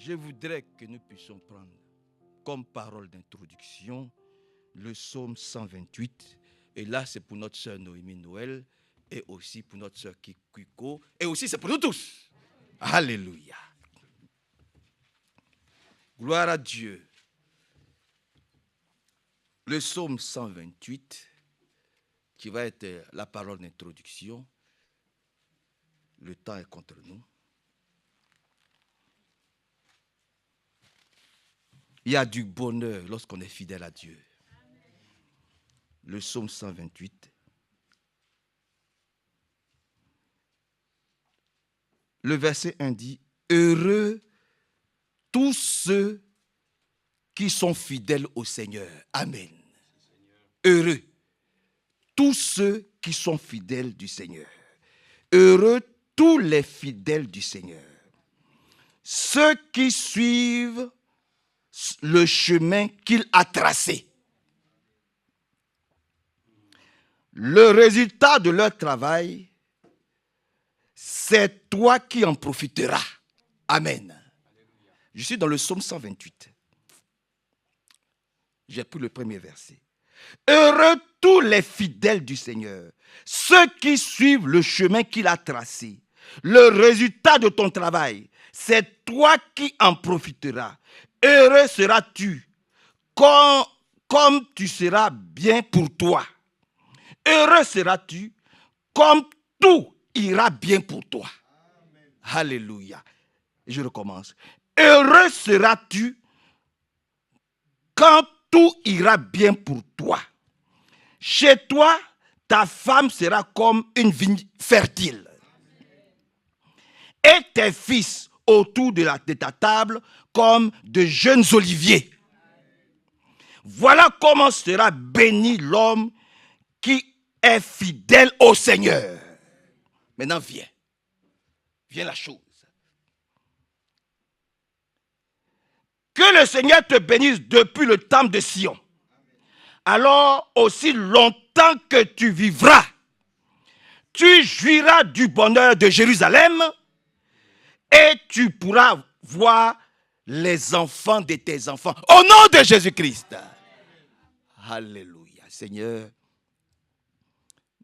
Je voudrais que nous puissions prendre comme parole d'introduction le psaume 128. Et là, c'est pour notre sœur Noémie Noël et aussi pour notre sœur Kiko. Et aussi, c'est pour nous tous. Alléluia. Gloire à Dieu. Le psaume 128, qui va être la parole d'introduction. Le temps est contre nous. Il y a du bonheur lorsqu'on est fidèle à Dieu. Le psaume 128. Le verset 1 dit, « Heureux tous ceux qui sont fidèles au Seigneur. » Amen. Heureux tous ceux qui sont fidèles du Seigneur. Heureux tous les fidèles du Seigneur. Ceux qui suivent le chemin qu'il a tracé. Le résultat de leur travail, c'est toi qui en profiteras. Amen. Je suis dans le psaume 128. J'ai pris le premier verset. Heureux tous les fidèles du Seigneur, ceux qui suivent le chemin qu'il a tracé. Le résultat de ton travail, c'est toi qui en profiteras. Heureux seras-tu, comme tu seras bien pour toi. Heureux seras-tu, comme tout ira bien pour toi. Amen. Alléluia. Je recommence. Heureux seras-tu, quand tout ira bien pour toi. Chez toi, ta femme sera comme une vigne fertile. Et tes fils autour de ta table comme de jeunes oliviers. Voilà comment sera béni l'homme qui est fidèle au Seigneur. Maintenant, viens. Viens la chose. Que le Seigneur te bénisse depuis le temps de Sion. Alors, aussi longtemps que tu vivras, tu jouiras du bonheur de Jérusalem et tu pourras voir les enfants de tes enfants. Au nom de Jésus-Christ. Alléluia. Seigneur,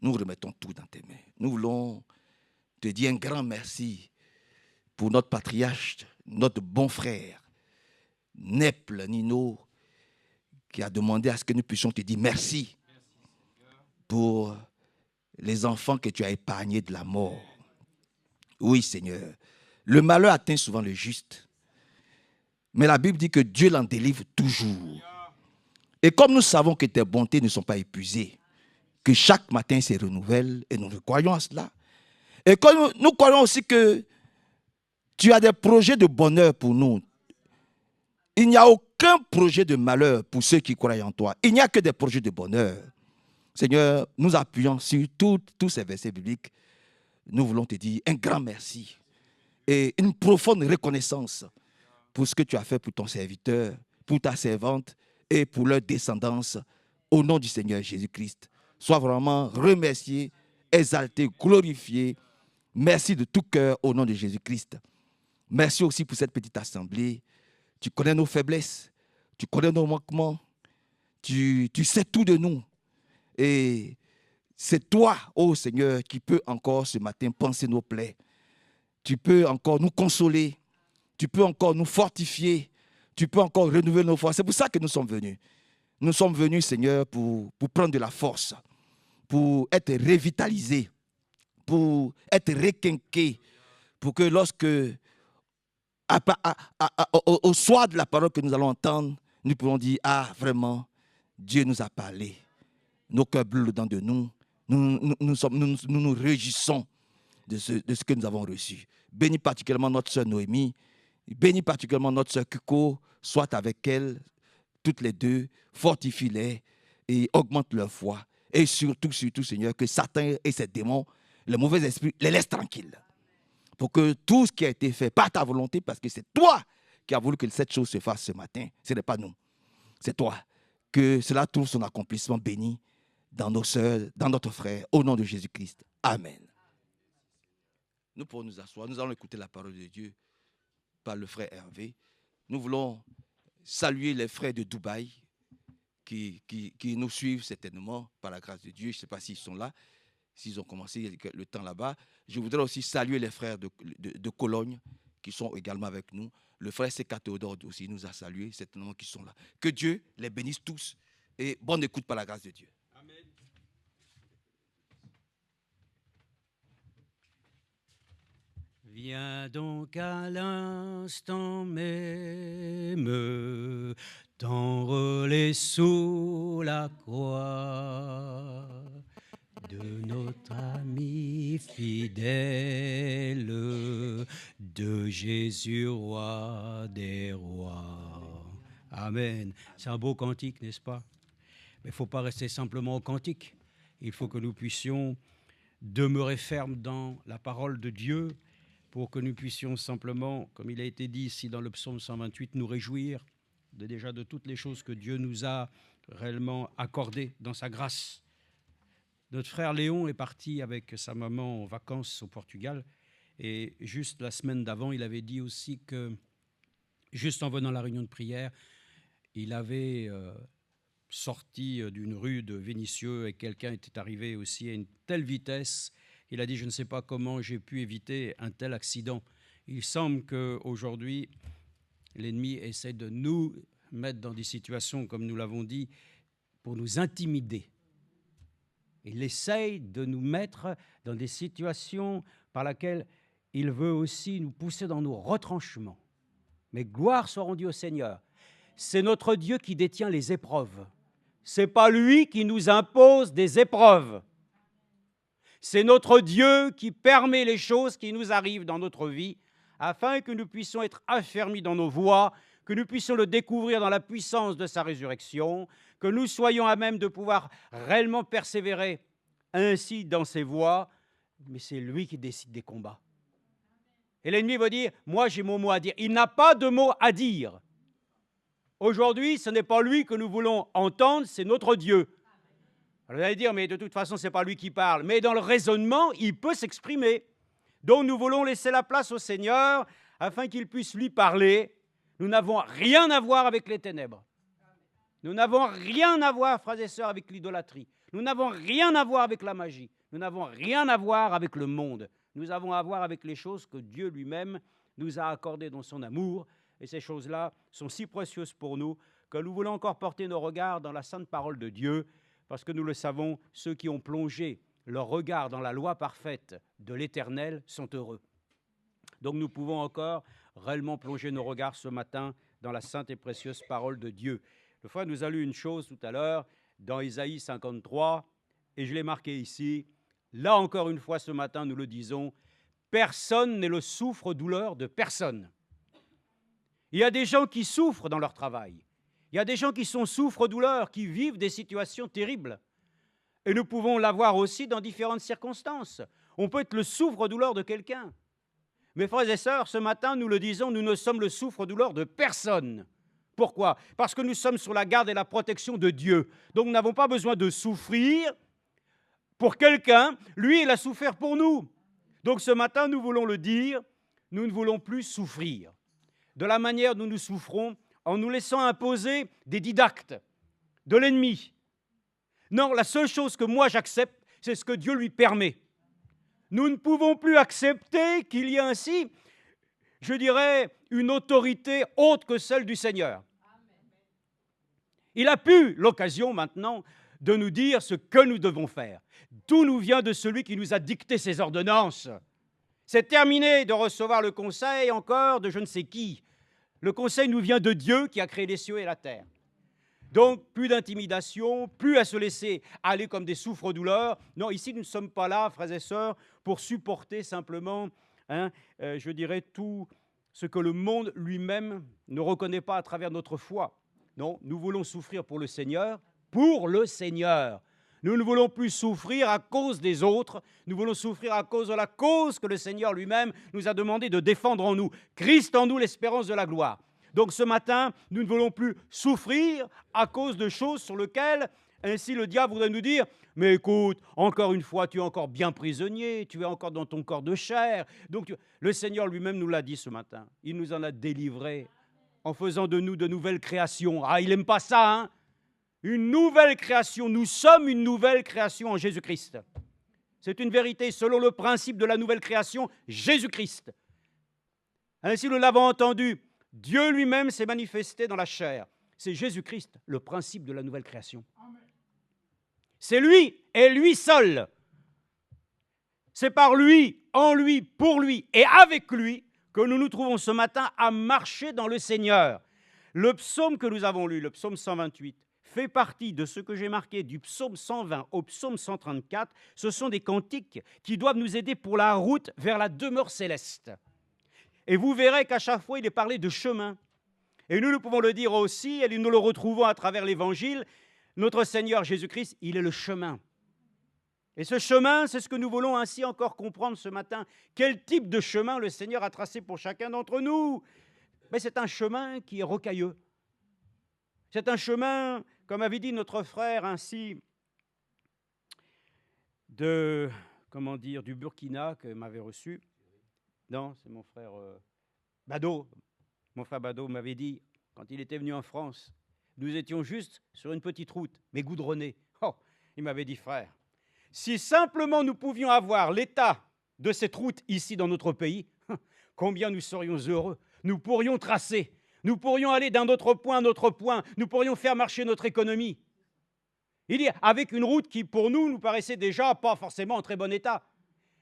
nous remettons tout dans tes mains. Nous voulons te dire un grand merci pour notre patriarche, notre bon frère, Neple Nino, qui a demandé à ce que nous puissions te dire merci pour les enfants que tu as épargnés de la mort. Oui, Seigneur. Le malheur atteint souvent le juste. Mais la Bible dit que Dieu l'en délivre toujours. Et comme nous savons que tes bontés ne sont pas épuisées, que chaque matin se renouvellent, et nous croyons à cela. Et comme nous croyons aussi que tu as des projets de bonheur pour nous. Il n'y a aucun projet de malheur pour ceux qui croient en toi. Il n'y a que des projets de bonheur. Seigneur, nous appuyons sur tous ces versets bibliques. Nous voulons te dire un grand merci et une profonde reconnaissance pour ce que tu as fait pour ton serviteur, pour ta servante et pour leur descendance au nom du Seigneur Jésus-Christ. Sois vraiment remercié, exalté, glorifié. Merci de tout cœur au nom de Jésus-Christ. Merci aussi pour cette petite assemblée. Tu connais nos faiblesses, tu connais nos manquements, tu sais tout de nous. Et c'est toi, ô Seigneur, qui peux encore ce matin panser nos plaies. Tu peux encore nous consoler, tu peux encore nous fortifier, tu peux encore renouveler nos forces. C'est pour ça que nous sommes venus. Nous sommes venus, Seigneur, pour prendre de la force, pour être revitalisés, pour être requinqués, pour que lorsque au soir de la parole que nous allons entendre, nous pourrons dire, ah, vraiment, Dieu nous a parlé. Nos cœurs brûlent dedans de nous. Nous réjouissons de ce que nous avons reçu. Bénis particulièrement notre sœur Noémie. Bénis particulièrement notre sœur Kiko. Sois avec elle, toutes les deux. Fortifie-les et augmente leur foi. Et surtout, Seigneur, que Satan et ses démons, les mauvais esprits, les laissent tranquilles. Pour que tout ce qui a été fait par ta volonté, parce que c'est toi qui as voulu que cette chose se fasse ce matin, ce n'est pas nous, c'est toi. Que cela trouve son accomplissement béni dans nos sœurs, dans notre frère, au nom de Jésus-Christ. Amen. Nous pourrons nous asseoir, nous allons écouter la parole de Dieu par le frère Hervé. Nous voulons saluer les frères de Dubaï qui nous suivent certainement par la grâce de Dieu. Je ne sais pas s'ils sont là, s'ils ont commencé le temps là-bas. Je voudrais aussi saluer les frères de Cologne qui sont également avec nous. Le frère Séka Théodore aussi nous a salués, certainement qui sont là. Que Dieu les bénisse tous et bonne écoute par la grâce de Dieu. Amen. Viens donc à l'instant même, t'enrôler sous la croix de notre ami fidèle, de Jésus, roi des rois. Amen. C'est un beau cantique, n'est-ce pas? Mais il ne faut pas rester simplement au cantique. Il faut que nous puissions demeurer fermes dans la parole de Dieu pour que nous puissions simplement, comme il a été dit ici dans le psaume 128, nous réjouir déjà de toutes les choses que Dieu nous a réellement accordées dans sa grâce. Notre frère Léon est parti avec sa maman en vacances au Portugal et juste la semaine d'avant, il avait dit aussi que, juste en venant à la réunion de prière, il avait sorti d'une rue de Vénissieux et quelqu'un était arrivé aussi à une telle vitesse. Il a dit, je ne sais pas comment j'ai pu éviter un tel accident. Il semble qu'aujourd'hui, l'ennemi essaie de nous mettre dans des situations, comme nous l'avons dit, pour nous intimider. Il essaye de nous mettre dans des situations par lesquelles il veut aussi nous pousser dans nos retranchements. Mais gloire soit rendue au Seigneur. C'est notre Dieu qui détient les épreuves. Ce n'est pas lui qui nous impose des épreuves. C'est notre Dieu qui permet les choses qui nous arrivent dans notre vie afin que nous puissions être affermis dans nos voies, que nous puissions le découvrir dans la puissance de sa résurrection, que nous soyons à même de pouvoir réellement persévérer ainsi dans ses voies, mais c'est lui qui décide des combats. Et l'ennemi va dire, moi j'ai mon mot à dire. Il n'a pas de mot à dire. Aujourd'hui, ce n'est pas lui que nous voulons entendre, c'est notre Dieu. Alors, vous allez dire, mais de toute façon, ce n'est pas lui qui parle. Mais dans le raisonnement, il peut s'exprimer. Donc nous voulons laisser la place au Seigneur afin qu'il puisse lui parler. Nous n'avons rien à voir avec les ténèbres. Nous n'avons rien à voir, frères et sœurs, avec l'idolâtrie. Nous n'avons rien à voir avec la magie. Nous n'avons rien à voir avec le monde. Nous avons à voir avec les choses que Dieu lui-même nous a accordées dans son amour. Et ces choses-là sont si précieuses pour nous que nous voulons encore porter nos regards dans la sainte parole de Dieu, parce que nous le savons, ceux qui ont plongé leur regard dans la loi parfaite de l'Éternel sont heureux. Donc nous pouvons encore réellement plonger nos regards ce matin dans la sainte et précieuse parole de Dieu. Le frère nous a lu une chose tout à l'heure dans Ésaïe 53, et je l'ai marqué ici. Là encore une fois ce matin, nous le disons, personne n'est le souffre-douleur de personne. Il y a des gens qui souffrent dans leur travail. Il y a des gens qui sont souffre-douleurs, qui vivent des situations terribles. Et nous pouvons l'avoir aussi dans différentes circonstances. On peut être le souffre-douleur de quelqu'un. Mes frères et sœurs, ce matin, nous le disons, nous ne sommes le souffre-douleur de personne. Pourquoi? Parce que nous sommes sous la garde et la protection de Dieu. Donc nous n'avons pas besoin de souffrir pour quelqu'un. Lui, il a souffert pour nous. Donc ce matin, nous voulons le dire, nous ne voulons plus souffrir. De la manière dont nous souffrons, en nous laissant imposer des didactes de l'ennemi. Non, la seule chose que moi j'accepte, c'est ce que Dieu lui permet. Nous ne pouvons plus accepter qu'il y ait ainsi, je dirais, une autorité autre que celle du Seigneur. Il a pu l'occasion maintenant de nous dire ce que nous devons faire. Tout nous vient de celui qui nous a dicté ces ordonnances. C'est terminé de recevoir le conseil encore de je ne sais qui. Le conseil nous vient de Dieu qui a créé les cieux et la terre. Donc, plus d'intimidation, plus à se laisser aller comme des souffres-douleurs. Non, ici, nous ne sommes pas là, frères et sœurs, pour supporter simplement, je dirais, tout ce que le monde lui-même ne reconnaît pas à travers notre foi. Non, nous voulons souffrir pour le Seigneur, pour le Seigneur. Nous ne voulons plus souffrir à cause des autres, nous voulons souffrir à cause de la cause que le Seigneur lui-même nous a demandé de défendre en nous. Christ en nous, l'espérance de la gloire. Donc ce matin, nous ne voulons plus souffrir à cause de choses sur lesquelles Ainsi, le diable voudrait nous dire, mais écoute, encore une fois, tu es encore bien prisonnier, tu es encore dans ton corps de chair. Donc, le Seigneur lui-même nous l'a dit ce matin. Il nous en a délivrés en faisant de nous de nouvelles créations. Ah, il n'aime pas ça, hein? Une nouvelle création. Nous sommes une nouvelle création en Jésus-Christ. C'est une vérité selon le principe de la nouvelle création, Jésus-Christ. Ainsi, nous l'avons entendu, Dieu lui-même s'est manifesté dans la chair. C'est Jésus-Christ, le principe de la nouvelle création. C'est lui et lui seul. C'est par lui, en lui, pour lui et avec lui que nous nous trouvons ce matin à marcher dans le Seigneur. Le psaume que nous avons lu, le psaume 128, fait partie de ce que j'ai marqué du psaume 120 au psaume 134. Ce sont des cantiques qui doivent nous aider pour la route vers la demeure céleste. Et vous verrez qu'à chaque fois, il est parlé de chemin. Et nous pouvons le dire aussi, et nous le retrouvons à travers l'Évangile, notre Seigneur Jésus-Christ, il est le chemin. Et ce chemin, c'est ce que nous voulons ainsi encore comprendre ce matin. Quel type de chemin le Seigneur a tracé pour chacun d'entre nous? Mais c'est un chemin qui est rocailleux. C'est un chemin, comme avait dit notre frère ainsi, du Burkina que m'avait reçu. Non, c'est mon frère Bado. Mon frère Bado m'avait dit, quand il était venu en France, nous étions juste sur une petite route, mais goudronnée. Oh, il m'avait dit, frère, si simplement nous pouvions avoir l'état de cette route ici dans notre pays, combien nous serions heureux. Nous pourrions tracer, nous pourrions aller d'un autre point à un autre point, nous pourrions faire marcher notre économie. Il dit, avec une route qui, pour nous, nous paraissait déjà pas forcément en très bon état.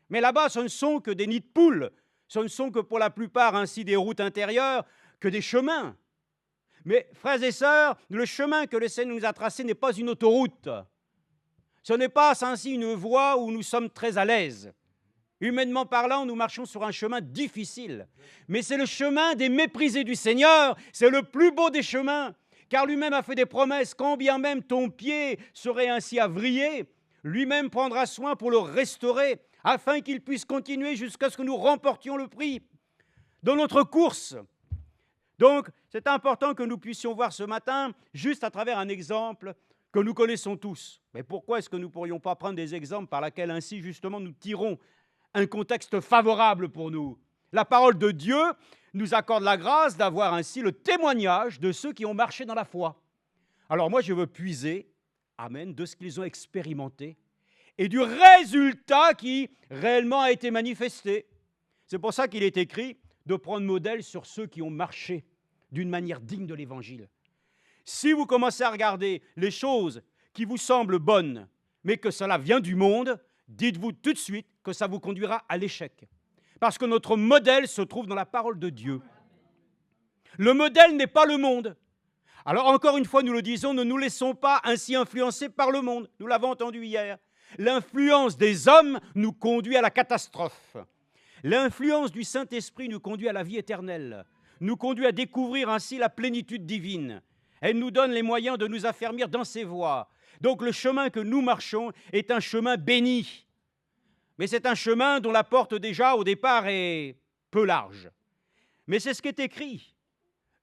Mais là-bas, ce ne sont que des nids de poules, ce ne sont que pour la plupart ainsi des routes intérieures, que des chemins. Mais, frères et sœurs, le chemin que le Seigneur nous a tracé n'est pas une autoroute. Ce n'est pas ainsi une voie où nous sommes très à l'aise. Humainement parlant, nous marchons sur un chemin difficile. Mais c'est le chemin des méprisés du Seigneur. C'est le plus beau des chemins. Car lui-même a fait des promesses. Quand bien même ton pied serait ainsi à vriller, lui-même prendra soin pour le restaurer, afin qu'il puisse continuer jusqu'à ce que nous remportions le prix dans notre course. Donc, c'est important que nous puissions voir ce matin, juste à travers un exemple que nous connaissons tous. Mais pourquoi est-ce que nous ne pourrions pas prendre des exemples par lesquels ainsi, justement, nous tirons un contexte favorable pour nous? La parole de Dieu nous accorde la grâce d'avoir ainsi le témoignage de ceux qui ont marché dans la foi. Alors moi, je veux puiser, amen, de ce qu'ils ont expérimenté et du résultat qui réellement a été manifesté. C'est pour ça qu'il est écrit de prendre modèle sur ceux qui ont marché d'une manière digne de l'Évangile. Si vous commencez à regarder les choses qui vous semblent bonnes, mais que cela vient du monde, dites-vous tout de suite que ça vous conduira à l'échec. Parce que notre modèle se trouve dans la parole de Dieu. Le modèle n'est pas le monde. Alors encore une fois, nous le disons, ne nous laissons pas ainsi influencer par le monde. Nous l'avons entendu hier. L'influence des hommes nous conduit à la catastrophe. L'influence du Saint-Esprit nous conduit à la vie éternelle, nous conduit à découvrir ainsi la plénitude divine. Elle nous donne les moyens de nous affermir dans ses voies. Donc le chemin que nous marchons est un chemin béni. Mais c'est un chemin dont la porte déjà au départ est peu large. Mais c'est ce qui est écrit.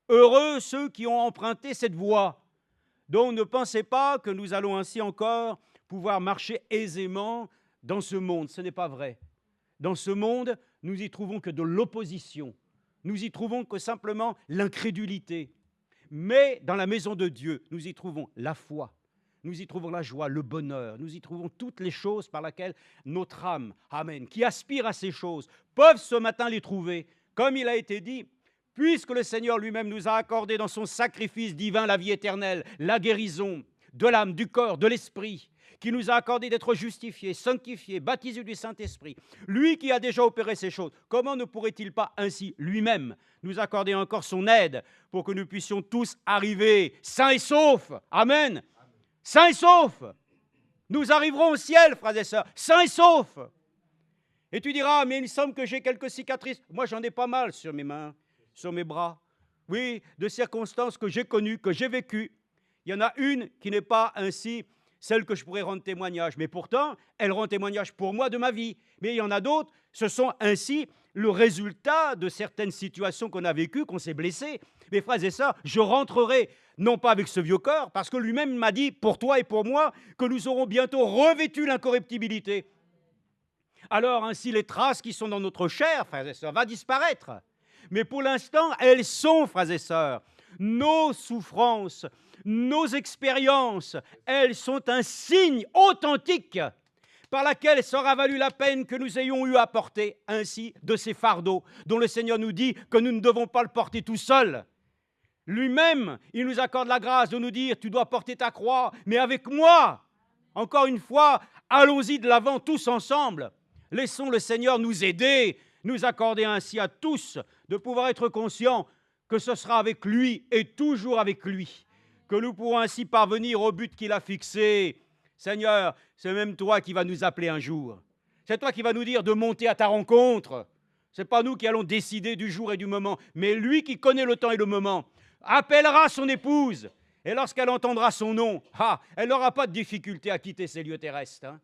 Heureux ceux qui ont emprunté cette voie. Donc ne pensez pas que nous allons ainsi encore pouvoir marcher aisément dans ce monde. Ce n'est pas vrai. Dans ce monde, nous y trouvons que de l'opposition. Nous y trouvons que simplement l'incrédulité. Mais dans la maison de Dieu, nous y trouvons la foi. Nous y trouvons la joie, le bonheur. Nous y trouvons toutes les choses par lesquelles notre âme, amen, qui aspire à ces choses, peuvent ce matin les trouver. Comme il a été dit, puisque le Seigneur lui-même nous a accordé dans son sacrifice divin la vie éternelle, la guérison de l'âme, du corps, de l'esprit, qui nous a accordé d'être justifiés, sanctifiés, baptisés du Saint-Esprit. Lui qui a déjà opéré ces choses, comment ne pourrait-il pas ainsi lui-même nous accorder encore son aide pour que nous puissions tous arriver sains et saufs? Amen. Sains et saufs. Nous arriverons au ciel, frères et sœurs, sains et saufs. Et tu diras, mais il me semble que j'ai quelques cicatrices. Moi, j'en ai pas mal sur mes mains, sur mes bras. Oui, de circonstances que j'ai connues, que j'ai vécues. Il y en a une qui n'est pas ainsi celle que je pourrais rendre témoignage. Mais pourtant, elle rend témoignage pour moi de ma vie. Mais il y en a d'autres, ce sont ainsi le résultat de certaines situations qu'on a vécues, qu'on s'est blessé. Mes frères et sœurs, je rentrerai non pas avec ce vieux corps, parce que lui-même m'a dit, pour toi et pour moi, que nous aurons bientôt revêtu l'incorruptibilité. Alors ainsi, les traces qui sont dans notre chair, frères et sœurs, vont disparaître. Mais pour l'instant, elles sont, frères et sœurs, nos souffrances, nos expériences, elles sont un signe authentique par laquelle sera valu la peine que nous ayons eu à porter ainsi de ces fardeaux dont le Seigneur nous dit que nous ne devons pas le porter tout seul. Lui-même, il nous accorde la grâce de nous dire, tu dois porter ta croix, mais avec moi. Encore une fois, allons-y de l'avant tous ensemble. Laissons le Seigneur nous aider, nous accorder ainsi à tous de pouvoir être conscients que ce sera avec lui et toujours avec lui, que nous pourrons ainsi parvenir au but qu'il a fixé. Seigneur, c'est même toi qui vas nous appeler un jour. C'est toi qui vas nous dire de monter à ta rencontre. Ce n'est pas nous qui allons décider du jour et du moment, mais lui qui connaît le temps et le moment appellera son épouse. Et lorsqu'elle entendra son nom, elle n'aura pas de difficulté à quitter ces lieux terrestres.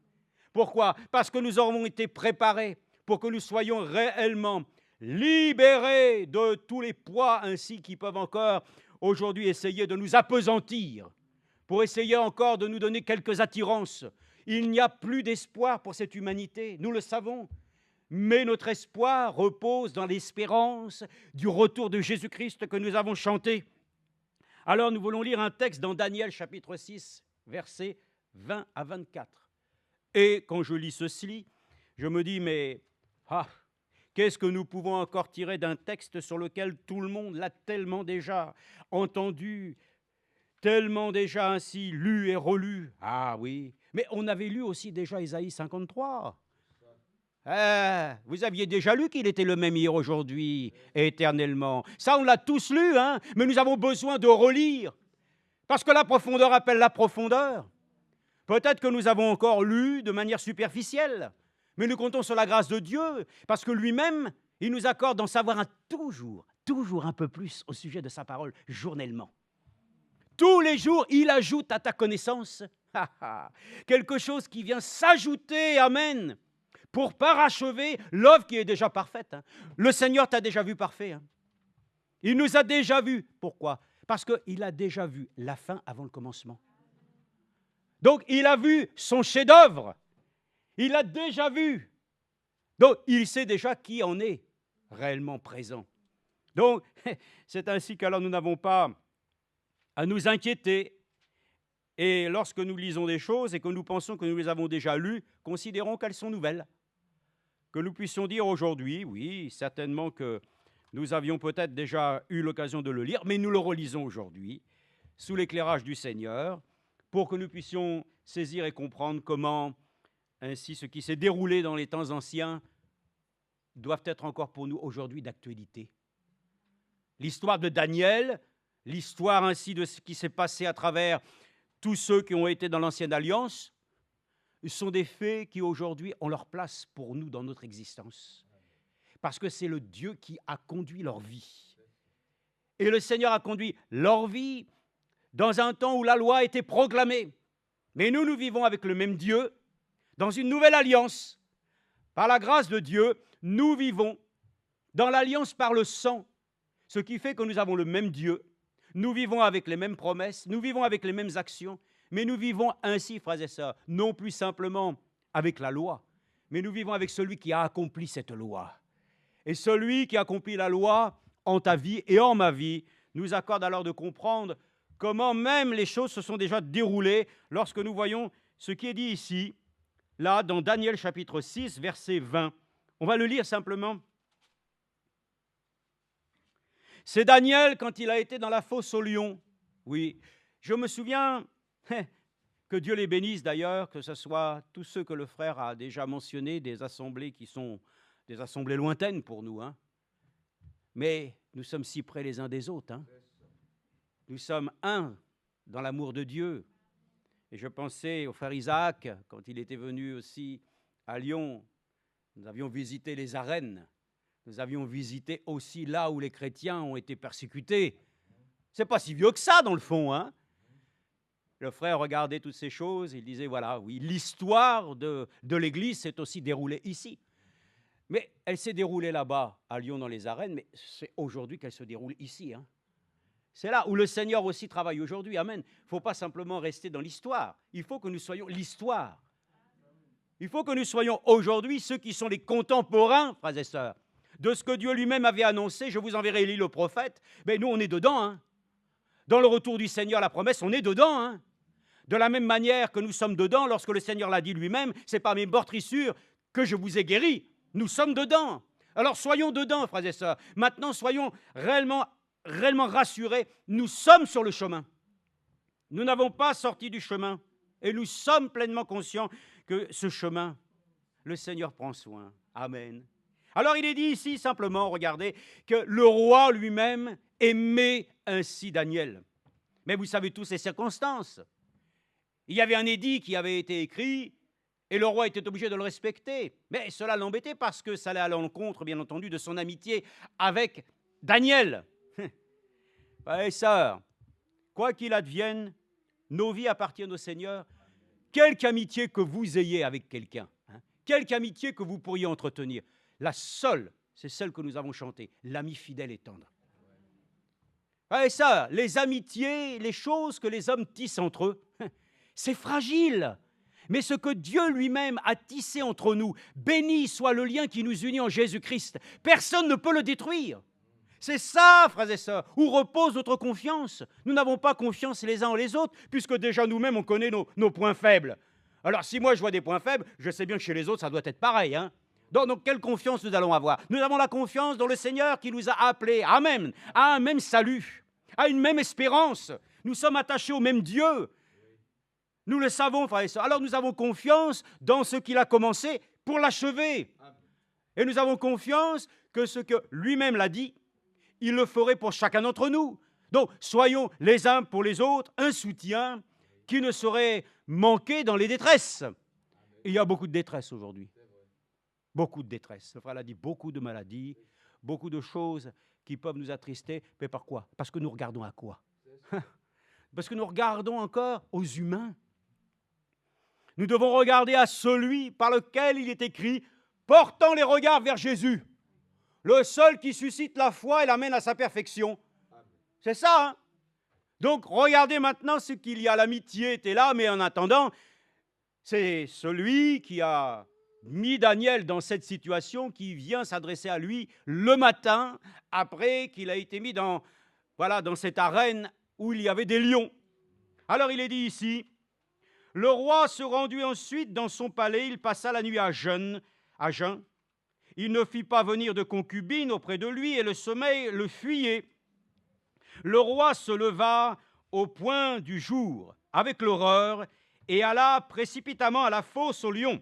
Pourquoi ? Parce que nous aurons été préparés pour que nous soyons réellement libérés de tous les poids ainsi qui peuvent encore aujourd'hui essayer de nous appesantir, pour essayer encore de nous donner quelques attirances. Il n'y a plus d'espoir pour cette humanité, nous le savons. Mais notre espoir repose dans l'espérance du retour de Jésus-Christ que nous avons chanté. Alors nous voulons lire un texte dans Daniel chapitre 6, versets 20 à 24. Et quand je lis ceci, je me dis, mais qu'est-ce que nous pouvons encore tirer d'un texte sur lequel tout le monde l'a tellement déjà entendu, tellement déjà ainsi lu et relu. Ah oui, mais on avait lu aussi déjà Isaïe 53. Vous aviez déjà lu qu'il était le même hier, aujourd'hui et éternellement. Ça, on l'a tous lu, mais nous avons besoin de relire. Parce que la profondeur appelle la profondeur. Peut-être que nous avons encore lu de manière superficielle, mais nous comptons sur la grâce de Dieu, parce que lui-même, il nous accorde d'en savoir toujours un peu plus au sujet de sa parole, journellement. Tous les jours, il ajoute à ta connaissance quelque chose qui vient s'ajouter, amen, pour parachever l'œuvre qui est déjà parfaite. Le Seigneur t'a déjà vu parfait. Il nous a déjà vus. Pourquoi ? Parce qu'il a déjà vu la fin avant le commencement. Donc, il a vu son chef-d'œuvre. Il a déjà vu. Donc, il sait déjà qui en est réellement présent. Donc, c'est ainsi qu'alors nous n'avons pas à nous inquiéter. Et lorsque nous lisons des choses et que nous pensons que nous les avons déjà lues, considérons qu'elles sont nouvelles. Que nous puissions dire aujourd'hui, oui, certainement que nous avions peut-être déjà eu l'occasion de le lire, mais nous le relisons aujourd'hui, sous l'éclairage du Seigneur, pour que nous puissions saisir et comprendre comment, ainsi, ce qui s'est déroulé dans les temps anciens doivent être encore pour nous aujourd'hui d'actualité. L'histoire de Daniel, l'histoire ainsi de ce qui s'est passé à travers tous ceux qui ont été dans l'Ancienne Alliance, sont des faits qui aujourd'hui ont leur place pour nous dans notre existence. Parce que c'est le Dieu qui a conduit leur vie. Et le Seigneur a conduit leur vie dans un temps où la loi était proclamée. Mais nous vivons avec le même Dieu, dans une nouvelle alliance. Par la grâce de Dieu, nous vivons dans l'alliance par le sang, ce qui fait que nous avons le même Dieu. Nous vivons avec les mêmes promesses, nous vivons avec les mêmes actions, mais nous vivons ainsi, frères et sœurs, non plus simplement avec la loi, mais nous vivons avec celui qui a accompli cette loi. Et celui qui accomplit la loi en ta vie et en ma vie nous accorde alors de comprendre comment même les choses se sont déjà déroulées lorsque nous voyons ce qui est dit ici, là, dans Daniel chapitre 6, verset 20. On va le lire simplement. C'est Daniel quand il a été dans la fosse aux lions. Oui, je me souviens, que Dieu les bénisse d'ailleurs, que ce soit tous ceux que le frère a déjà mentionnés, des assemblées qui sont des assemblées lointaines pour nous. Mais nous sommes si près les uns des autres. Nous sommes un dans l'amour de Dieu. Et je pensais au frère Isaac, quand il était venu aussi à Lyon, nous avions visité les arènes. Nous avions visité aussi là où les chrétiens ont été persécutés. C'est pas si vieux que ça, dans le fond. Le frère regardait toutes ces choses, il disait, voilà, oui, l'histoire de l'Église s'est aussi déroulée ici. Mais elle s'est déroulée là-bas, à Lyon, dans les arènes, mais c'est aujourd'hui qu'elle se déroule ici. Hein. C'est là où le Seigneur aussi travaille aujourd'hui. Amen. Il ne faut pas simplement rester dans l'histoire. Il faut que nous soyons l'histoire. Il faut que nous soyons aujourd'hui ceux qui sont les contemporains, frères et sœurs, de ce que Dieu lui-même avait annoncé. Je vous enverrai Élie le prophète. Mais nous, on est dedans. Hein. Dans le retour du Seigneur, la promesse, on est dedans. Hein. De la même manière que nous sommes dedans, lorsque le Seigneur l'a dit lui-même, c'est par mes meurtrissures que je vous ai guéris. Nous sommes dedans. Alors soyons dedans, frères et sœurs. Maintenant, soyons réellement rassurés. Nous sommes sur le chemin. Nous n'avons pas sorti du chemin. Et nous sommes pleinement conscients que ce chemin, le Seigneur prend soin. Amen. Alors il est dit ici simplement, regardez, que le roi lui-même aimait ainsi Daniel. Mais vous savez tous les circonstances. Il y avait un édit qui avait été écrit et le roi était obligé de le respecter. Mais cela l'embêtait parce que ça allait à l'encontre, bien entendu, de son amitié avec Daniel. Frères et sœurs, quoi qu'il advienne, nos vies appartiennent au Seigneur. Quelque amitié que vous ayez avec quelqu'un, hein, quelque amitié que vous pourriez entretenir, la seule, c'est celle que nous avons chantée, l'ami fidèle et tendre. Frères et sœurs, les amitiés, les choses que les hommes tissent entre eux, c'est fragile. Mais ce que Dieu lui-même a tissé entre nous, béni soit le lien qui nous unit en Jésus-Christ. Personne ne peut le détruire. C'est ça, frères et sœurs, où repose notre confiance. Nous n'avons pas confiance les uns en les autres, puisque déjà nous-mêmes, on connaît nos points faibles. Alors si moi je vois des points faibles, je sais bien que chez les autres, ça doit être pareil. Hein. Donc quelle confiance nous allons avoir? Nous avons la confiance dans le Seigneur qui nous a appelés, amen, à un même salut, à une même espérance. Nous sommes attachés au même Dieu. Nous le savons, frères et sœurs. Alors nous avons confiance dans ce qu'il a commencé pour l'achever. Et nous avons confiance que ce que lui-même l'a dit, il le ferait pour chacun d'entre nous. Donc, soyons les uns pour les autres un soutien qui ne saurait manquer dans les détresses. Il y a beaucoup de détresse aujourd'hui. Beaucoup de détresse. Le frère l'a dit, beaucoup de maladies, beaucoup de choses qui peuvent nous attrister. Mais par quoi? Parce que nous regardons à quoi? Parce que nous regardons encore aux humains. Nous devons regarder à celui par lequel il est écrit, portant les regards vers Jésus. Le seul qui suscite la foi et l'amène à sa perfection. C'est ça, hein? Donc, regardez maintenant ce qu'il y a. L'amitié était là, mais en attendant, c'est celui qui a mis Daniel dans cette situation qui vient s'adresser à lui le matin, après qu'il a été mis dans cette arène où il y avait des lions. Alors, il est dit ici, le roi se rendit ensuite dans son palais, il passa la nuit à jeun. Il ne fit pas venir de concubine auprès de lui et le sommeil le fuyait. Le roi se leva au point du jour avec l'horreur et alla précipitamment à la fosse aux lions.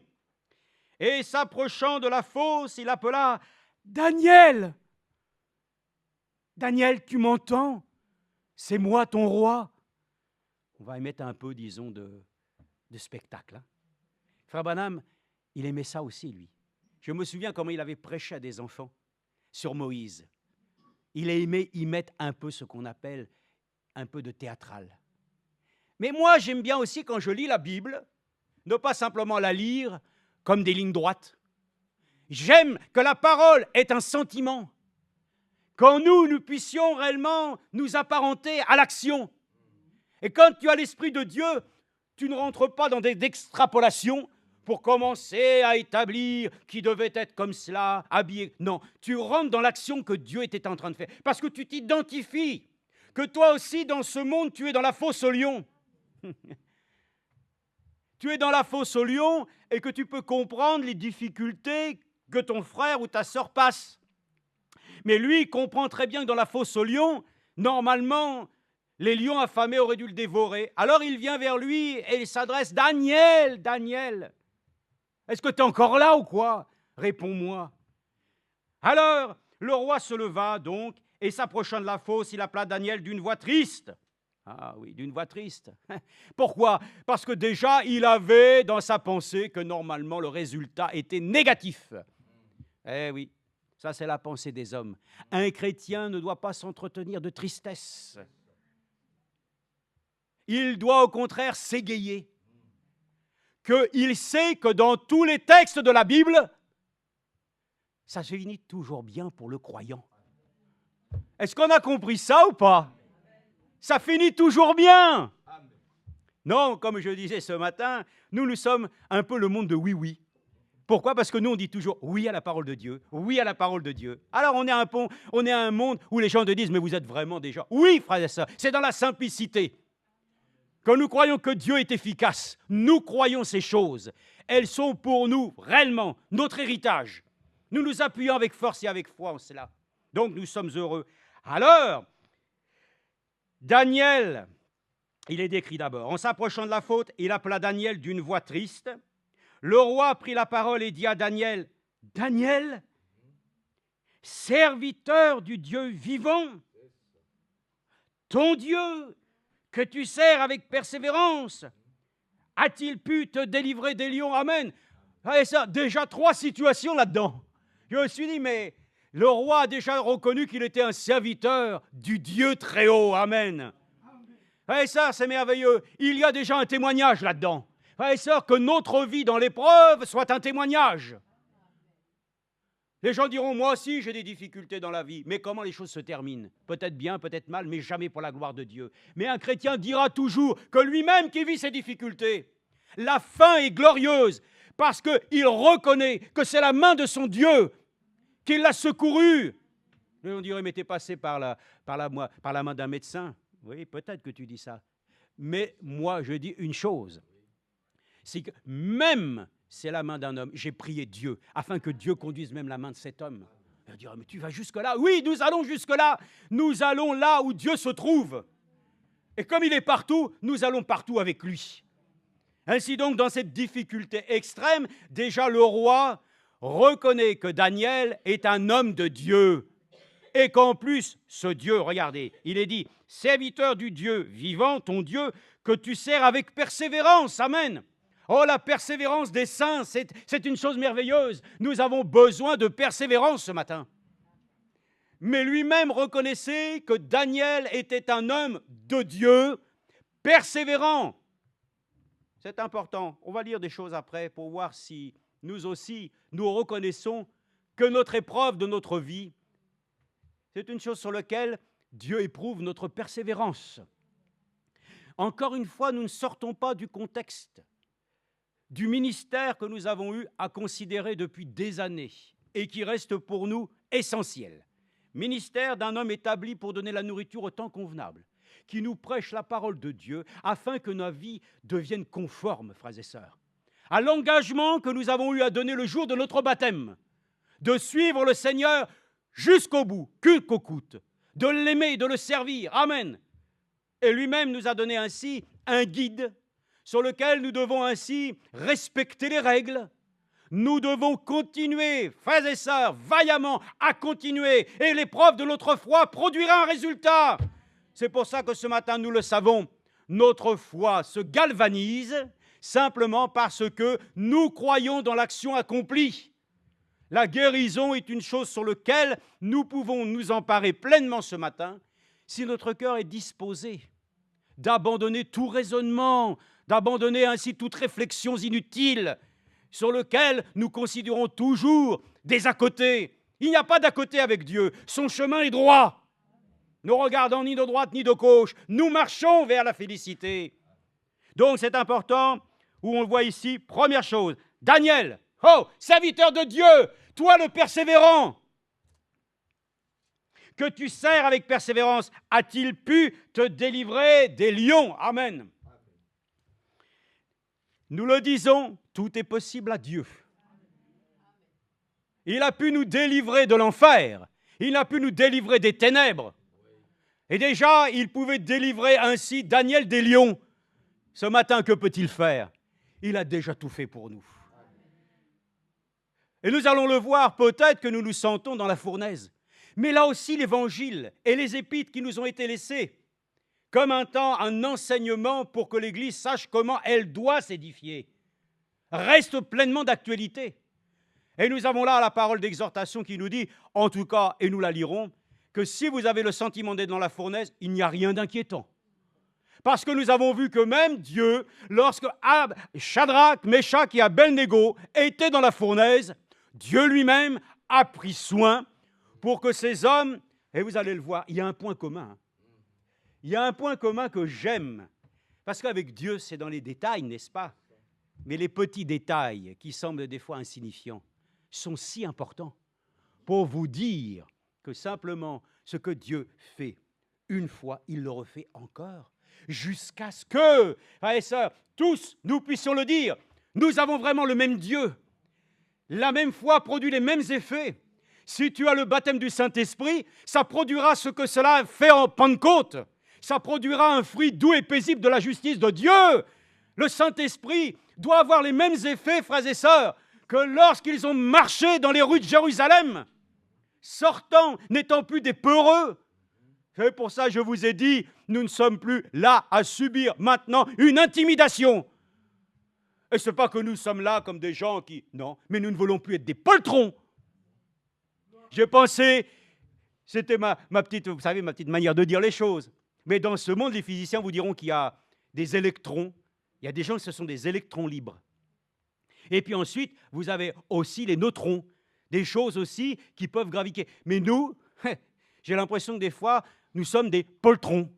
Et s'approchant de la fosse, il appela « Daniel ! Daniel, tu m'entends? C'est moi ton roi. » On va y mettre un peu, disons, de spectacle. Hein. Frère Branham, il aimait ça aussi, lui. Je me souviens comment il avait prêché à des enfants sur Moïse. Il aimait y mettre un peu ce qu'on appelle un peu de théâtral. Mais moi, j'aime bien aussi, quand je lis la Bible, ne pas simplement la lire comme des lignes droites. J'aime que la parole ait un sentiment. Quand nous puissions réellement nous apparenter à l'action. Et quand tu as l'Esprit de Dieu, tu ne rentres pas dans des extrapolations pour commencer à établir qui devait être comme cela, habillé. Non, tu rentres dans l'action que Dieu était en train de faire. Parce que tu t'identifies, que toi aussi, dans ce monde, tu es dans la fosse aux lions. Tu es dans la fosse aux lions et que tu peux comprendre les difficultés que ton frère ou ta sœur passe. Mais lui, il comprend très bien que dans la fosse aux lions, normalement, les lions affamés auraient dû le dévorer. Alors il vient vers lui et il s'adresse, « Daniel, Daniel, est-ce que tu es encore là ou quoi? Réponds-moi. » Alors, le roi se leva donc et s'approchant de la fosse, il appela Daniel d'une voix triste. Ah oui, d'une voix triste. Pourquoi? Parce que déjà, il avait dans sa pensée que normalement le résultat était négatif. Eh oui, ça c'est la pensée des hommes. Un chrétien ne doit pas s'entretenir de tristesse. il doit au contraire s'égayer. Qu'il sait que dans tous les textes de la Bible, ça se finit toujours bien pour le croyant. Est-ce qu'on a compris ça ou pas? Ça finit toujours bien. Non, comme je disais ce matin, nous sommes un peu le monde de oui-oui. Pourquoi? Parce que nous, on dit toujours oui à la parole de Dieu, oui à la parole de Dieu. Alors, on est un monde où les gens te disent, mais vous êtes vraiment des gens. Oui, frères et sœurs, c'est dans la simplicité. Quand nous croyons que Dieu est efficace, nous croyons ces choses. Elles sont pour nous, réellement, notre héritage. Nous nous appuyons avec force et avec foi en cela. Donc, nous sommes heureux. Alors, Daniel, il est décrit d'abord. En s'approchant de la faute, il appela Daniel d'une voix triste. Le roi prit la parole et dit à Daniel, « Daniel, serviteur du Dieu vivant, ton Dieu que tu sers avec persévérance, a-t-il pu te délivrer des lions? » Amen. Et ça, déjà 3 situations là-dedans. Je me suis dit, mais le roi a déjà reconnu qu'il était un serviteur du Dieu très haut. Amen. Et ça, c'est merveilleux. Il y a déjà un témoignage là-dedans. Frères et sœurs, que notre vie dans l'épreuve soit un témoignage. Les gens diront, moi aussi j'ai des difficultés dans la vie, mais comment les choses se terminent? Peut-être bien, peut-être mal, mais jamais pour la gloire de Dieu. Mais un chrétien dira toujours que lui-même qui vit ses difficultés, la fin est glorieuse, parce qu'il reconnaît que c'est la main de son Dieu qui l'a secouru. Et on dirait, mais t'es passé par la main d'un médecin. Oui, peut-être que tu dis ça. Mais moi, je dis une chose. C'est que même c'est la main d'un homme, j'ai prié Dieu, afin que Dieu conduise même la main de cet homme. Et on dirait, mais tu vas jusque-là? Oui, nous allons jusque-là. Nous allons là où Dieu se trouve. Et comme il est partout, nous allons partout avec lui. Ainsi donc, dans cette difficulté extrême, déjà le roi reconnaît que Daniel est un homme de Dieu. Et qu'en plus, ce Dieu, regardez, il est dit, serviteur du Dieu vivant, ton Dieu, que tu sers avec persévérance. Amen. Oh, la persévérance des saints, c'est une chose merveilleuse. Nous avons besoin de persévérance ce matin. Mais lui-même reconnaissait que Daniel était un homme de Dieu, persévérant. C'est important. On va lire des choses après pour voir si nous aussi, nous reconnaissons que notre épreuve de notre vie, c'est une chose sur laquelle Dieu éprouve notre persévérance. Encore une fois, nous ne sortons pas du contexte du ministère que nous avons eu à considérer depuis des années et qui reste pour nous essentiel. Ministère d'un homme établi pour donner la nourriture au temps convenable, qui nous prêche la parole de Dieu afin que nos vies deviennent conformes, frères et sœurs, à l'engagement que nous avons eu à donner le jour de notre baptême, de suivre le Seigneur jusqu'au bout, coûte que coûte, de l'aimer, de le servir. Amen. Et lui-même nous a donné ainsi un guide sur lequel nous devons ainsi respecter les règles. Nous devons continuer, frères et sœurs, vaillamment à continuer, et l'épreuve de notre foi produira un résultat. C'est pour ça que ce matin, nous le savons, notre foi se galvanise simplement parce que nous croyons dans l'action accomplie. La guérison est une chose sur laquelle nous pouvons nous emparer pleinement ce matin si notre cœur est disposé d'abandonner tout raisonnement, d'abandonner ainsi toute réflexion inutile sur lequel nous considérons toujours des à-côtés. Il n'y a pas d'à-côté avec Dieu. Son chemin est droit. Ne regardons ni de droite ni de gauche. Nous marchons vers la félicité. Donc c'est important, où on le voit ici, première chose, Daniel, oh, serviteur de Dieu, toi le persévérant, que tu sers avec persévérance, a-t-il pu te délivrer des lions? Amen. Nous le disons, tout est possible à Dieu. Il a pu nous délivrer de l'enfer. Il a pu nous délivrer des ténèbres. Et déjà, il pouvait délivrer ainsi Daniel des lions. Ce matin, que peut-il faire? Il a déjà tout fait pour nous. Et nous allons le voir, peut-être que nous nous sentons dans la fournaise. Mais là aussi, l'Évangile et les épîtres qui nous ont été laissés, comme un temps, un enseignement pour que l'Église sache comment elle doit s'édifier, reste pleinement d'actualité. Et nous avons là la parole d'exhortation qui nous dit, en tout cas, et nous la lirons, que si vous avez le sentiment d'être dans la fournaise, il n'y a rien d'inquiétant. Parce que nous avons vu que même Dieu, lorsque Shadrach, Meshach et Abednego étaient dans la fournaise, Dieu lui-même a pris soin pour que ces hommes, et vous allez le voir, il y a un point commun. Il y a un point commun que j'aime. Parce qu'avec Dieu, c'est dans les détails, n'est-ce pas? Mais les petits détails qui semblent des fois insignifiants sont si importants pour vous dire que simplement ce que Dieu fait une fois, il le refait encore, jusqu'à ce que, frères et sœurs, tous nous puissions le dire, nous avons vraiment le même Dieu. La même foi produit les mêmes effets. Si tu as le baptême du Saint-Esprit, ça produira ce que cela fait en Pentecôte. Ça produira un fruit doux et paisible de la justice de Dieu. Le Saint-Esprit doit avoir les mêmes effets, frères et sœurs, que lorsqu'ils ont marché dans les rues de Jérusalem, sortant, n'étant plus des peureux. C'est pour ça que je vous ai dit, nous ne sommes plus là à subir maintenant une intimidation. Et ce n'est pas que nous sommes là comme des gens qui... Non, mais nous ne voulons plus être des poltrons. J'ai pensé, c'était ma petite, vous savez, ma petite manière de dire les choses. Mais dans ce monde, les physiciens vous diront qu'il y a des électrons. Il y a des gens qui ce sont des électrons libres. Et puis ensuite, vous avez aussi les neutrons. Des choses aussi qui peuvent graviter. Mais nous, j'ai l'impression que des fois, nous sommes des poltrons.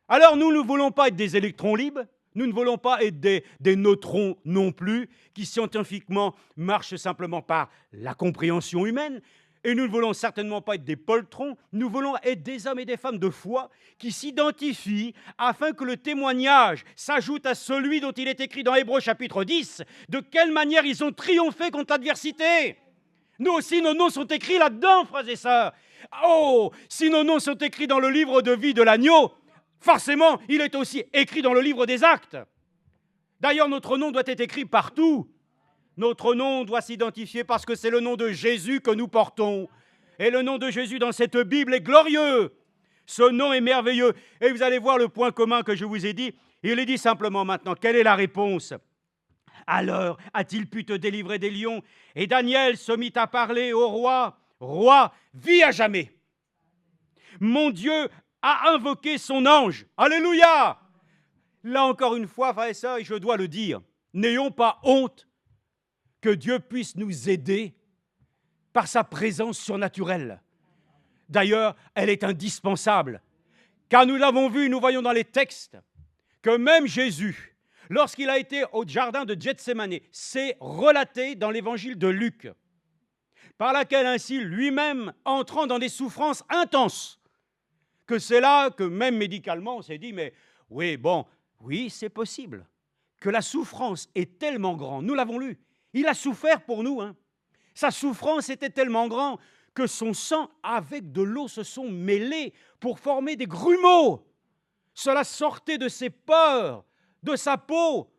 Alors nous ne voulons pas être des électrons libres. Nous ne voulons pas être des neutrons non plus, qui scientifiquement marchent simplement par la compréhension humaine. Et nous ne voulons certainement pas être des poltrons. Nous voulons être des hommes et des femmes de foi qui s'identifient afin que le témoignage s'ajoute à celui dont il est écrit dans Hébreux chapitre 10. De quelle manière ils ont triomphé contre l'adversité. Nous aussi, nos noms sont écrits là-dedans, frères et sœurs. Oh, si nos noms sont écrits dans le livre de vie de l'agneau, forcément, il est aussi écrit dans le livre des actes. D'ailleurs, notre nom doit être écrit partout. Notre nom doit s'identifier parce que c'est le nom de Jésus que nous portons. Et le nom de Jésus dans cette Bible est glorieux. Ce nom est merveilleux. Et vous allez voir le point commun que je vous ai dit. Il est dit simplement maintenant, quelle est la réponse? Alors a-t-il pu te délivrer des lions? Et Daniel se mit à parler au roi. Roi, vis à jamais. Mon Dieu a invoqué son ange. Alléluia! Là encore une fois, frères et sœurs, je dois le dire, n'ayons pas honte que Dieu puisse nous aider par sa présence surnaturelle. D'ailleurs, elle est indispensable, car nous l'avons vu, nous voyons dans les textes, que même Jésus, lorsqu'il a été au jardin de Gethsémani, c'est relaté dans l'évangile de Luc, par laquelle ainsi lui-même, entrant dans des souffrances intenses, que c'est là que même médicalement on s'est dit, mais oui, c'est possible, que la souffrance est tellement grande, nous l'avons lu, il a souffert pour nous, Sa souffrance était tellement grande que son sang avec de l'eau se sont mêlés pour former des grumeaux. Cela sortait de ses pores, de sa peau.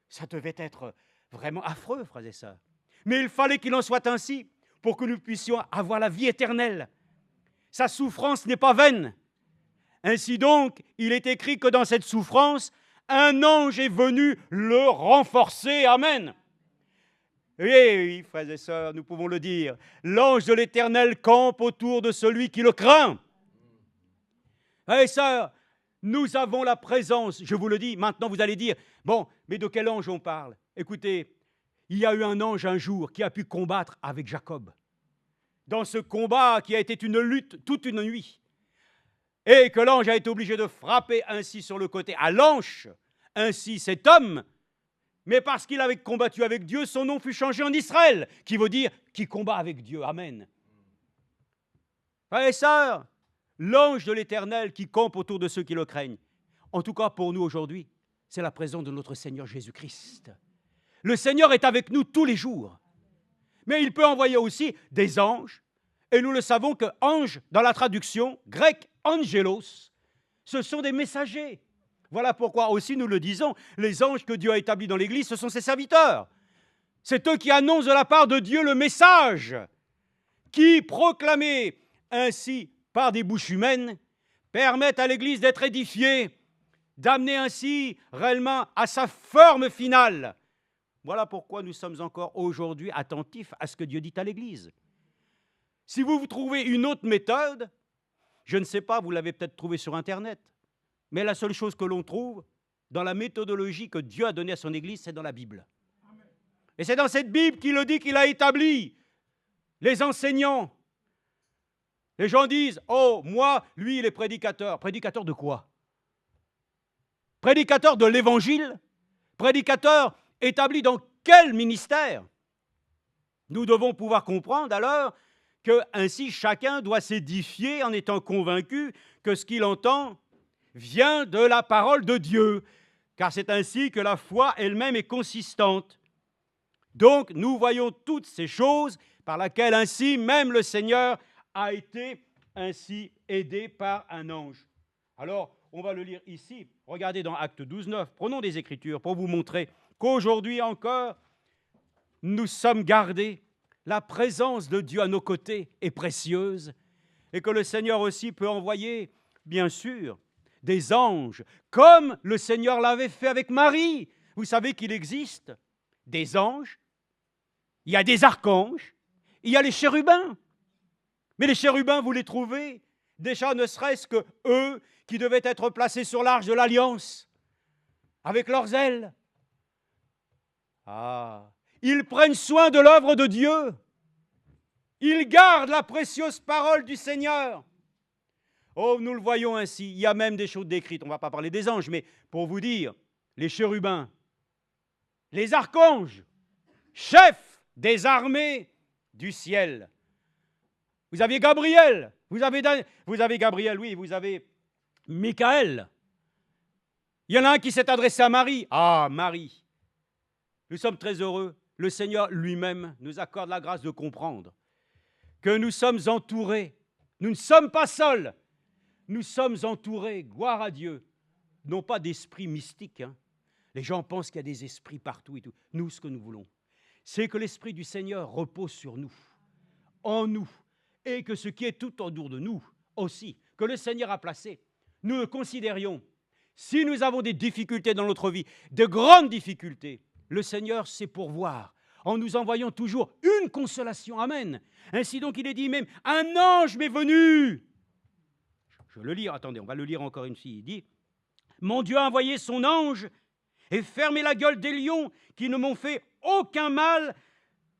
Ça devait être vraiment affreux, frères et sœurs. Mais il fallait qu'il en soit ainsi pour que nous puissions avoir la vie éternelle. Sa souffrance n'est pas vaine. Ainsi donc, il est écrit que dans cette souffrance, un ange est venu le renforcer. Amen. Oui, frères et sœurs, nous pouvons le dire. L'ange de l'Éternel campe autour de celui qui le craint. Frères et sœurs, nous avons la présence, je vous le dis, maintenant vous allez dire, bon, mais de quel ange on parle? Écoutez, il y a eu un ange un jour qui a pu combattre avec Jacob. Dans ce combat qui a été une lutte toute une nuit, et que l'ange a été obligé de frapper ainsi sur le côté à l'anche, ainsi cet homme, mais parce qu'il avait combattu avec Dieu, son nom fut changé en Israël, qui veut dire qui combat avec Dieu. Amen. Frères et sœurs, l'ange de l'Éternel qui campe autour de ceux qui le craignent, en tout cas pour nous aujourd'hui, c'est la présence de notre Seigneur Jésus-Christ. Le Seigneur est avec nous tous les jours, mais il peut envoyer aussi des anges, et nous le savons que ange, dans la traduction grecque, angelos, ce sont des messagers. Voilà pourquoi aussi nous le disons, les anges que Dieu a établis dans l'Église, ce sont ses serviteurs. C'est eux qui annoncent de la part de Dieu le message, qui, proclamés ainsi par des bouches humaines, permettent à l'Église d'être édifiée, d'amener ainsi réellement à sa forme finale. Voilà pourquoi nous sommes encore aujourd'hui attentifs à ce que Dieu dit à l'Église. Si vous trouvez une autre méthode, je ne sais pas, vous l'avez peut-être trouvé sur Internet, Mais la seule chose que l'on trouve dans la méthodologie que Dieu a donnée à son Église, c'est dans la Bible. Et c'est dans cette Bible qu'il le dit, qu'il a établi les enseignants. Les gens disent, oh, moi, lui, il est prédicateur. Prédicateur de quoi? Prédicateur de l'Évangile? Prédicateur établi dans quel ministère? Nous devons pouvoir comprendre alors que ainsi chacun doit s'édifier en étant convaincu que ce qu'il entend vient de la parole de Dieu, car c'est ainsi que la foi elle-même est consistante. Donc nous voyons toutes ces choses par lesquelles ainsi même le Seigneur a été ainsi aidé par un ange. Alors, on va le lire ici. Regardez dans Actes 12, 9. Prenons des Écritures pour vous montrer qu'aujourd'hui encore, nous sommes gardés. La présence de Dieu à nos côtés est précieuse et que le Seigneur aussi peut envoyer, bien sûr, des anges, comme le Seigneur l'avait fait avec Marie. Vous savez qu'il existe des anges, il y a des archanges, il y a les chérubins. Mais les chérubins, vous les trouvez déjà ne serait-ce que eux qui devaient être placés sur l'arche de l'Alliance, avec leurs ailes. Ah, ils prennent soin de l'œuvre de Dieu. Ils gardent la précieuse parole du Seigneur. Oh, nous le voyons ainsi. Il y a même des choses décrites. On ne va pas parler des anges, mais pour vous dire, les chérubins, les archanges, chefs des armées du ciel. Vous avez Gabriel, vous avez Gabriel, oui, vous avez Michael. Il y en a un qui s'est adressé à Marie. Ah, Marie, nous sommes très heureux. Le Seigneur lui-même nous accorde la grâce de comprendre que nous sommes entourés. Nous ne sommes pas seuls. Nous sommes entourés, gloire à Dieu, non pas d'esprits mystiques. Les gens pensent qu'il y a des esprits partout et tout. Nous, ce que nous voulons, c'est que l'Esprit du Seigneur repose sur nous, en nous, et que ce qui est tout autour de nous aussi, que le Seigneur a placé, nous le considérions. Si nous avons des difficultés dans notre vie, de grandes difficultés, le Seigneur sait pourvoir, en nous envoyant toujours une consolation. Amen. Ainsi donc, il est dit même, un ange m'est venu. Je vais le lire, attendez, on va le lire encore une fois. Il dit, mon Dieu a envoyé son ange et fermé la gueule des lions qui ne m'ont fait aucun mal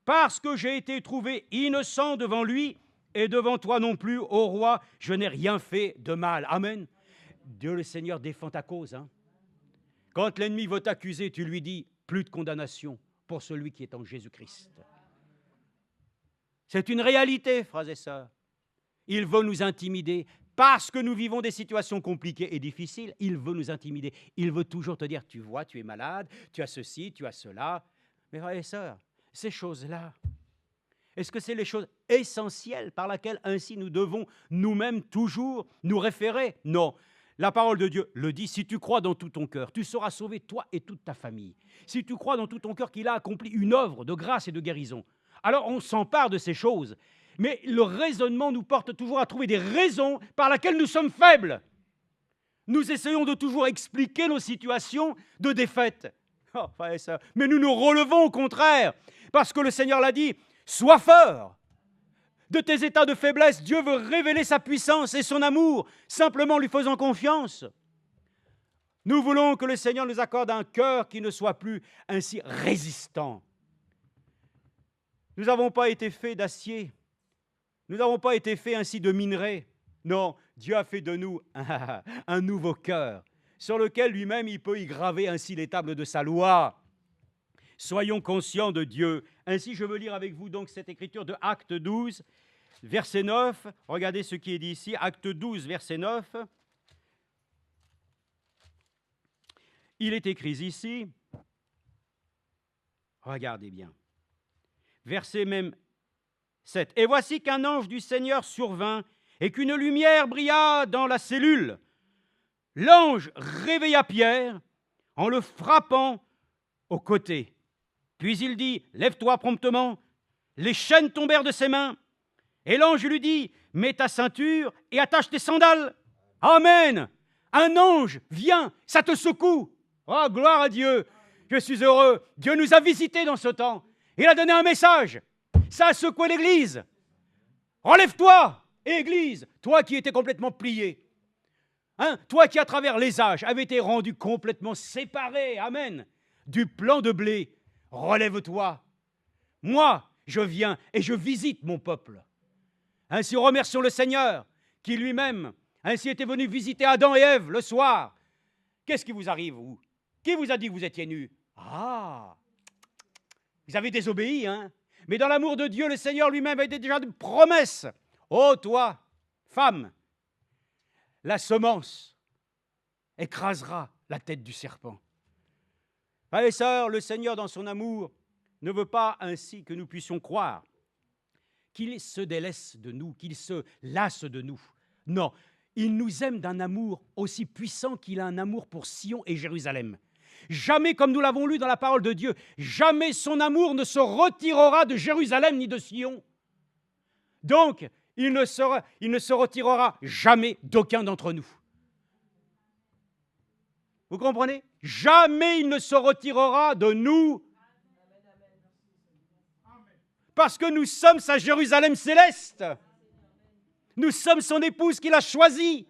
parce que j'ai été trouvé innocent devant lui et devant toi non plus, ô roi, je n'ai rien fait de mal. Amen. Dieu le Seigneur défend ta cause. Quand l'ennemi veut t'accuser, tu lui dis, plus de condamnation pour celui qui est en Jésus-Christ. C'est une réalité, frères et sœurs. Il veut nous intimider parce que nous vivons des situations compliquées et difficiles. Il veut nous intimider. Il veut toujours te dire, tu vois, tu es malade, tu as ceci, tu as cela. Mais frères et sœurs, ces choses-là, est-ce que c'est les choses essentielles par lesquelles ainsi nous devons nous-mêmes toujours nous référer? Non. La parole de Dieu le dit, si tu crois dans tout ton cœur, tu seras sauvé, toi et toute ta famille. Si tu crois dans tout ton cœur qu'il a accompli une œuvre de grâce et de guérison, alors on s'empare de ces choses. Mais le raisonnement nous porte toujours à trouver des raisons par lesquelles nous sommes faibles. Nous essayons de toujours expliquer nos situations de défaite. Oh, frère et sœur, mais nous nous relevons au contraire, parce que le Seigneur l'a dit, sois fort. De tes états de faiblesse, Dieu veut révéler sa puissance et son amour, simplement lui faisant confiance. Nous voulons que le Seigneur nous accorde un cœur qui ne soit plus ainsi résistant. Nous n'avons pas été faits d'acier. Nous n'avons pas été faits ainsi de minerai. Non, Dieu a fait de nous un nouveau cœur, sur lequel lui-même il peut y graver ainsi les tables de sa loi. Soyons conscients de Dieu. Ainsi, je veux lire avec vous donc cette écriture de Acte 12, verset 9. Regardez ce qui est dit ici, Acte 12, verset 9. Il est écrit ici, regardez bien, verset même 7. « Et voici qu'un ange du Seigneur survint et qu'une lumière brilla dans la cellule. L'ange réveilla Pierre en le frappant au côté. Puis il dit, lève-toi promptement. Les chaînes tombèrent de ses mains. Et l'ange lui dit, mets ta ceinture et attache tes sandales. Amen. Un ange vient, ça te secoue. Oh, gloire à Dieu. Je suis heureux. Dieu nous a visités dans ce temps. Il a donné un message. Ça a secoué l'Église. Relève-toi, Église, toi qui étais complètement plié. Hein? Toi qui, à travers les âges, avais été rendu complètement séparé, amen, du plan de blé, relève-toi. Moi, je viens et je visite mon peuple. Ainsi, remercions le Seigneur, qui lui-même, ainsi était venu visiter Adam et Ève le soir. Qu'est-ce qui vous arrive, vous? Qui vous a dit que vous étiez nus? Ah, vous avez désobéi, hein? Mais dans l'amour de Dieu, le Seigneur lui-même a été déjà une promesse. Oh, toi, femme, la semence écrasera la tête du serpent. Frères et sœurs, le Seigneur, dans son amour, ne veut pas ainsi que nous puissions croire qu'il se délaisse de nous, qu'il se lasse de nous. Non, il nous aime d'un amour aussi puissant qu'il a un amour pour Sion et Jérusalem. Jamais, comme nous l'avons lu dans la parole de Dieu, jamais son amour ne se retirera de Jérusalem ni de Sion. Donc, il ne se retirera jamais d'aucun d'entre nous. Vous comprenez? Jamais il ne se retirera de nous. Parce que nous sommes sa Jérusalem céleste. Nous sommes son épouse qu'il a choisie.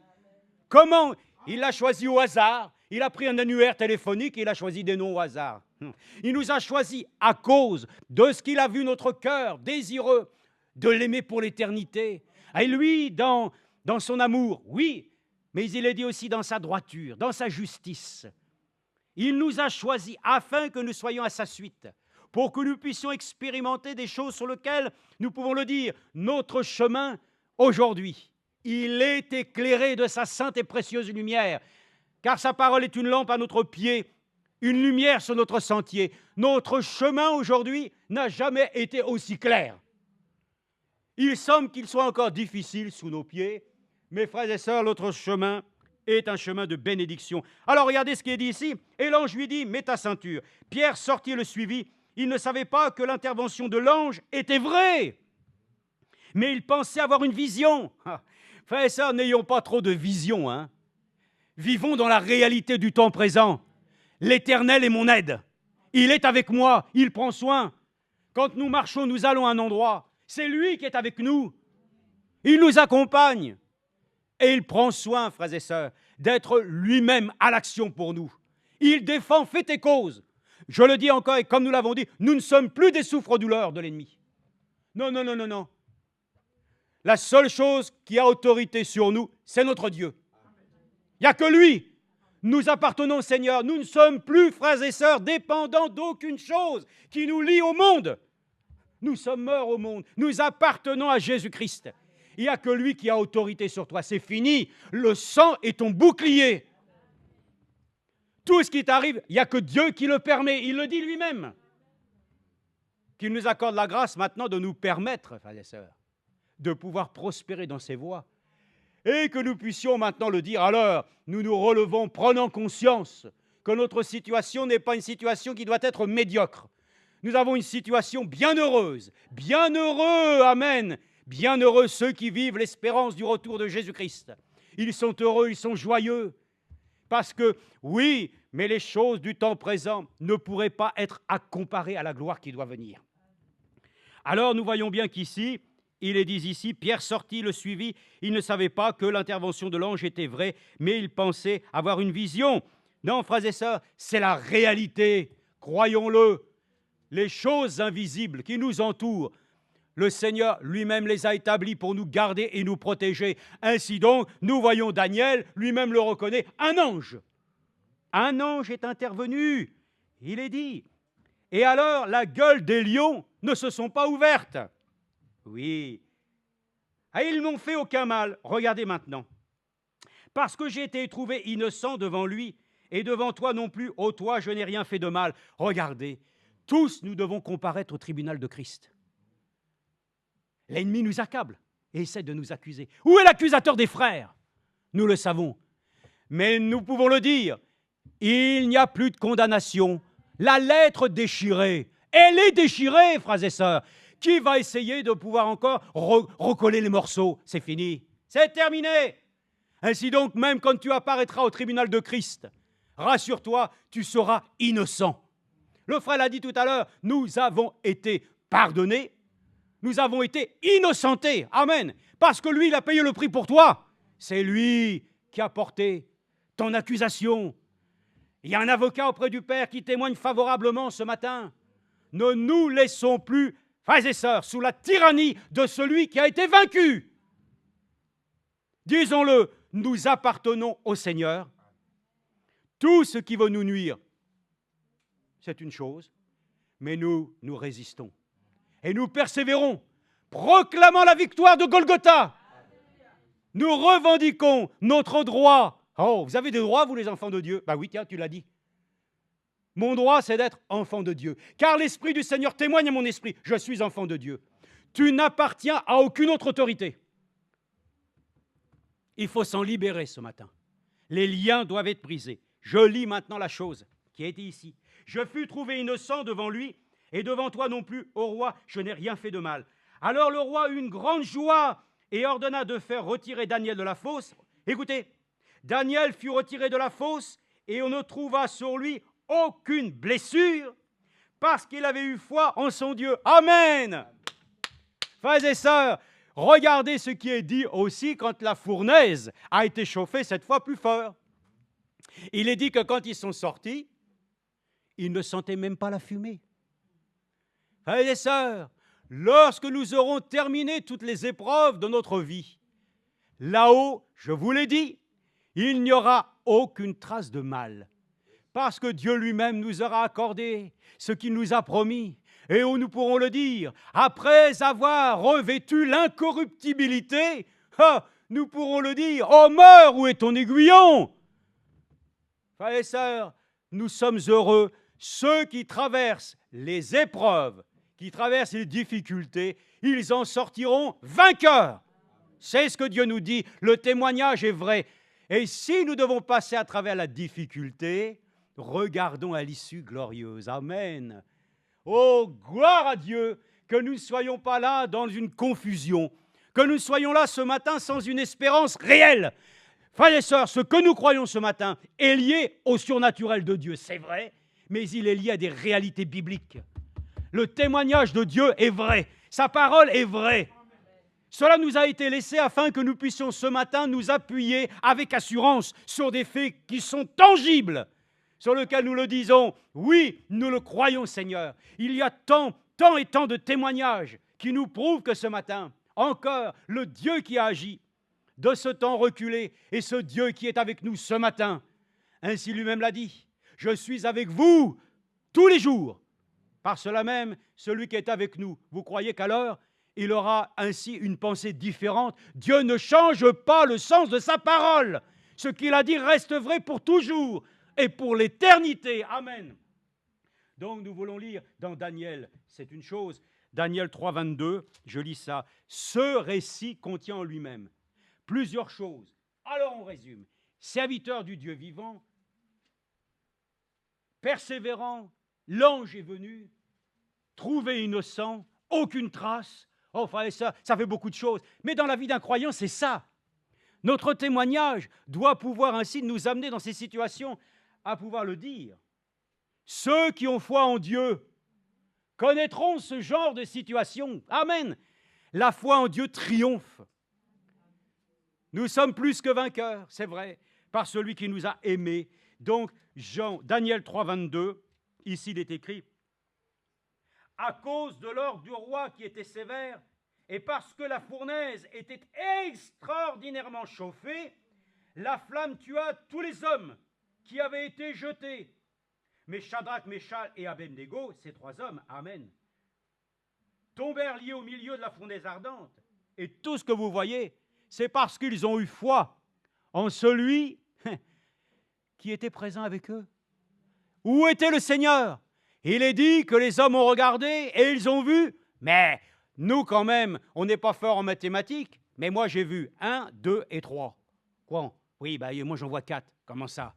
Comment? Il l'a choisi au hasard. Il a pris un annuaire téléphonique et il a choisi des noms au hasard. Il nous a choisis à cause de ce qu'il a vu notre cœur désireux de l'aimer pour l'éternité. Et lui, dans son amour, oui, mais il est dit aussi dans sa droiture, dans sa justice. Il nous a choisis afin que nous soyons à sa suite, pour que nous puissions expérimenter des choses sur lesquelles, nous pouvons le dire, notre chemin aujourd'hui, il est éclairé de sa sainte et précieuse lumière, car sa parole est une lampe à notre pied, une lumière sur notre sentier. Notre chemin aujourd'hui n'a jamais été aussi clair. Il semble qu'il soit encore difficile sous nos pieds, mais frères et sœurs, notre chemin est un chemin de bénédiction. Alors regardez ce qui est dit ici. Et l'ange lui dit, mets ta ceinture. Pierre sortit et le suivit. Il ne savait pas que l'intervention de l'ange était vraie, mais il pensait avoir une vision. Frères et sœurs, n'ayons pas trop de vision, hein. Vivons dans la réalité du temps présent. L'Éternel est mon aide. Il est avec moi, il prend soin. Quand nous marchons, nous allons à un endroit. C'est lui qui est avec nous. Il nous accompagne. Et il prend soin, frères et sœurs, d'être lui-même à l'action pour nous. Il défend fait et cause. Je le dis encore, et comme nous l'avons dit, nous ne sommes plus des souffres-douleurs de l'ennemi. Non, non, non, non, non. La seule chose qui a autorité sur nous, c'est notre Dieu. Il n'y a que lui. Nous appartenons au Seigneur. Nous ne sommes plus, frères et sœurs, dépendants d'aucune chose qui nous lie au monde. Nous sommes morts au monde. Nous appartenons à Jésus-Christ. Il n'y a que lui qui a autorité sur toi. C'est fini. Le sang est ton bouclier. Tout ce qui t'arrive, il n'y a que Dieu qui le permet. Il le dit lui-même. Qu'il nous accorde la grâce maintenant de nous permettre, frères et sœurs, de pouvoir prospérer dans ses voies. Et que nous puissions maintenant le dire. Alors, nous nous relevons, prenant conscience que notre situation n'est pas une situation qui doit être médiocre. Nous avons une situation bien heureuse. Bien heureux, amen. Bien heureux ceux qui vivent l'espérance du retour de Jésus-Christ. Ils sont heureux, ils sont joyeux. Parce que, oui, mais les choses du temps présent ne pourraient pas être à comparer à la gloire qui doit venir. Alors, nous voyons bien qu'ici, il est dit ici, Pierre sortit, le suivit. Il ne savait pas que l'intervention de l'ange était vraie, mais il pensait avoir une vision. Non, frères et sœurs, c'est la réalité. Croyons-le. Les choses invisibles qui nous entourent, le Seigneur lui-même les a établies pour nous garder et nous protéger. Ainsi donc, nous voyons Daniel, lui-même le reconnaît, un ange. Un ange est intervenu, il est dit. Et alors, la gueule des lions ne se sont pas ouvertes. Oui. Et ils n'ont fait aucun mal. Regardez maintenant. Parce que j'ai été trouvé innocent devant lui, et devant toi non plus, ô toi, je n'ai rien fait de mal. Regardez, tous nous devons comparaître au tribunal de Christ. L'ennemi nous accable et essaie de nous accuser. Où est l'accusateur des frères? Nous le savons. Mais nous pouvons le dire, il n'y a plus de condamnation. La lettre déchirée, elle est déchirée, frères et sœurs. Qui va essayer de pouvoir encore recoller les morceaux? C'est fini, c'est terminé. Ainsi donc, même quand tu apparaîtras au tribunal de Christ, rassure-toi, tu seras innocent. Le frère l'a dit tout à l'heure, nous avons été pardonnés, nous avons été innocentés. Amen. Parce que lui, il a payé le prix pour toi. C'est lui qui a porté ton accusation. Il y a un avocat auprès du Père qui témoigne favorablement ce matin. Ne nous laissons plus, frères et sœurs, sous la tyrannie de celui qui a été vaincu. Disons-le, nous appartenons au Seigneur. Tout ce qui veut nous nuire, c'est une chose, mais nous résistons. Et nous persévérons, proclamant la victoire de Golgotha. Nous revendiquons notre droit. Oh, vous avez des droits, vous les enfants de Dieu? Ben oui, tiens, tu l'as dit. Mon droit, c'est d'être enfant de Dieu. Car l'Esprit du Seigneur témoigne à mon esprit, je suis enfant de Dieu. Tu n'appartiens à aucune autre autorité. Il faut s'en libérer ce matin. Les liens doivent être brisés. Je lis maintenant la chose qui a été ici. Je fus trouvé innocent devant lui, et devant toi non plus, ô roi, je n'ai rien fait de mal. Alors le roi eut une grande joie et ordonna de faire retirer Daniel de la fosse. Écoutez, Daniel fut retiré de la fosse et on ne trouva sur lui aucune blessure parce qu'il avait eu foi en son Dieu. Amen. Frères et sœurs, regardez ce qui est dit aussi quand la fournaise a été chauffée cette fois plus fort. Il est dit que quand ils sont sortis, ils ne sentaient même pas la fumée. Frères et sœurs, lorsque nous aurons terminé toutes les épreuves de notre vie, là-haut, je vous l'ai dit, il n'y aura aucune trace de mal, parce que Dieu lui-même nous aura accordé ce qu'il nous a promis. Et où nous pourrons le dire, après avoir revêtu l'incorruptibilité, nous pourrons le dire, ô mort, où est ton aiguillon? Frères et sœurs, nous sommes heureux, ceux qui traversent les épreuves, qui traversent les difficultés, ils en sortiront vainqueurs. C'est ce que Dieu nous dit, le témoignage est vrai. Et si nous devons passer à travers la difficulté, regardons à l'issue glorieuse. Amen. Oh, gloire à Dieu, que nous ne soyons pas là dans une confusion, que nous soyons là ce matin sans une espérance réelle. Frères et sœurs, ce que nous croyons ce matin est lié au surnaturel de Dieu, c'est vrai, mais il est lié à des réalités bibliques. Le témoignage de Dieu est vrai, sa parole est vraie. Cela nous a été laissé afin que nous puissions ce matin nous appuyer avec assurance sur des faits qui sont tangibles, sur lesquels nous le disons, oui, nous le croyons Seigneur. Il y a tant et tant de témoignages qui nous prouvent que ce matin, encore, le Dieu qui a agi de ce temps reculé et ce Dieu qui est avec nous ce matin, ainsi lui-même l'a dit, je suis avec vous tous les jours. Par cela même, celui qui est avec nous, vous croyez qu'alors, il aura ainsi une pensée différente? Dieu ne change pas le sens de sa parole. Ce qu'il a dit reste vrai pour toujours et pour l'éternité. Amen. Donc nous voulons lire dans Daniel, c'est une chose, Daniel 3, 22, je lis ça. Ce récit contient en lui-même plusieurs choses. Alors on résume. Serviteur du Dieu vivant, persévérant, l'ange est venu, trouvé innocent, aucune trace. Oh, frère et sœurs, ça fait beaucoup de choses. Mais dans la vie d'un croyant, c'est ça. Notre témoignage doit pouvoir ainsi nous amener dans ces situations à pouvoir le dire. Ceux qui ont foi en Dieu connaîtront ce genre de situation. Amen. La foi en Dieu triomphe. Nous sommes plus que vainqueurs, c'est vrai, par celui qui nous a aimés. Donc, Daniel 3, 22, ici il est écrit, à cause de l'ordre du roi qui était sévère, et parce que la fournaise était extraordinairement chauffée, la flamme tua tous les hommes qui avaient été jetés. Mais Shadrach, Meshach et Abednego, ces trois hommes, amen, tombèrent liés au milieu de la fournaise ardente. Et tout ce que vous voyez, c'est parce qu'ils ont eu foi en celui qui était présent avec eux. Où était le Seigneur? Il est dit que les hommes ont regardé et ils ont vu, mais nous quand même, on n'est pas fort en mathématiques, mais moi j'ai vu 1, 2 et 3. Quoi? Oui, moi j'en vois 4. Comment ça?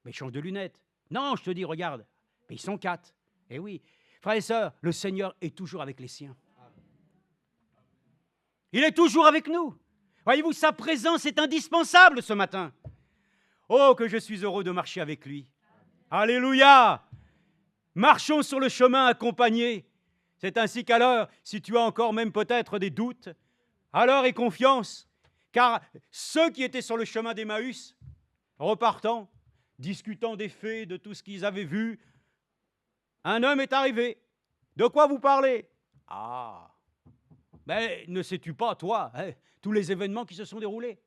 Mais change de lunettes. Non, je te dis, regarde, mais ils sont 4. Eh oui, frères et sœurs, le Seigneur est toujours avec les siens. Il est toujours avec nous. Voyez-vous, sa présence est indispensable ce matin. Oh, que je suis heureux de marcher avec lui. Alléluia! Marchons sur le chemin accompagné. C'est ainsi qu'alors, si tu as encore même peut-être des doutes, alors aie confiance, Car ceux qui étaient sur le chemin d'Emmaüs, repartant, discutant des faits, de tout ce qu'ils avaient vu, un homme est arrivé. De quoi vous parlez? Ah, mais ne sais-tu pas, toi, tous les événements qui se sont déroulés?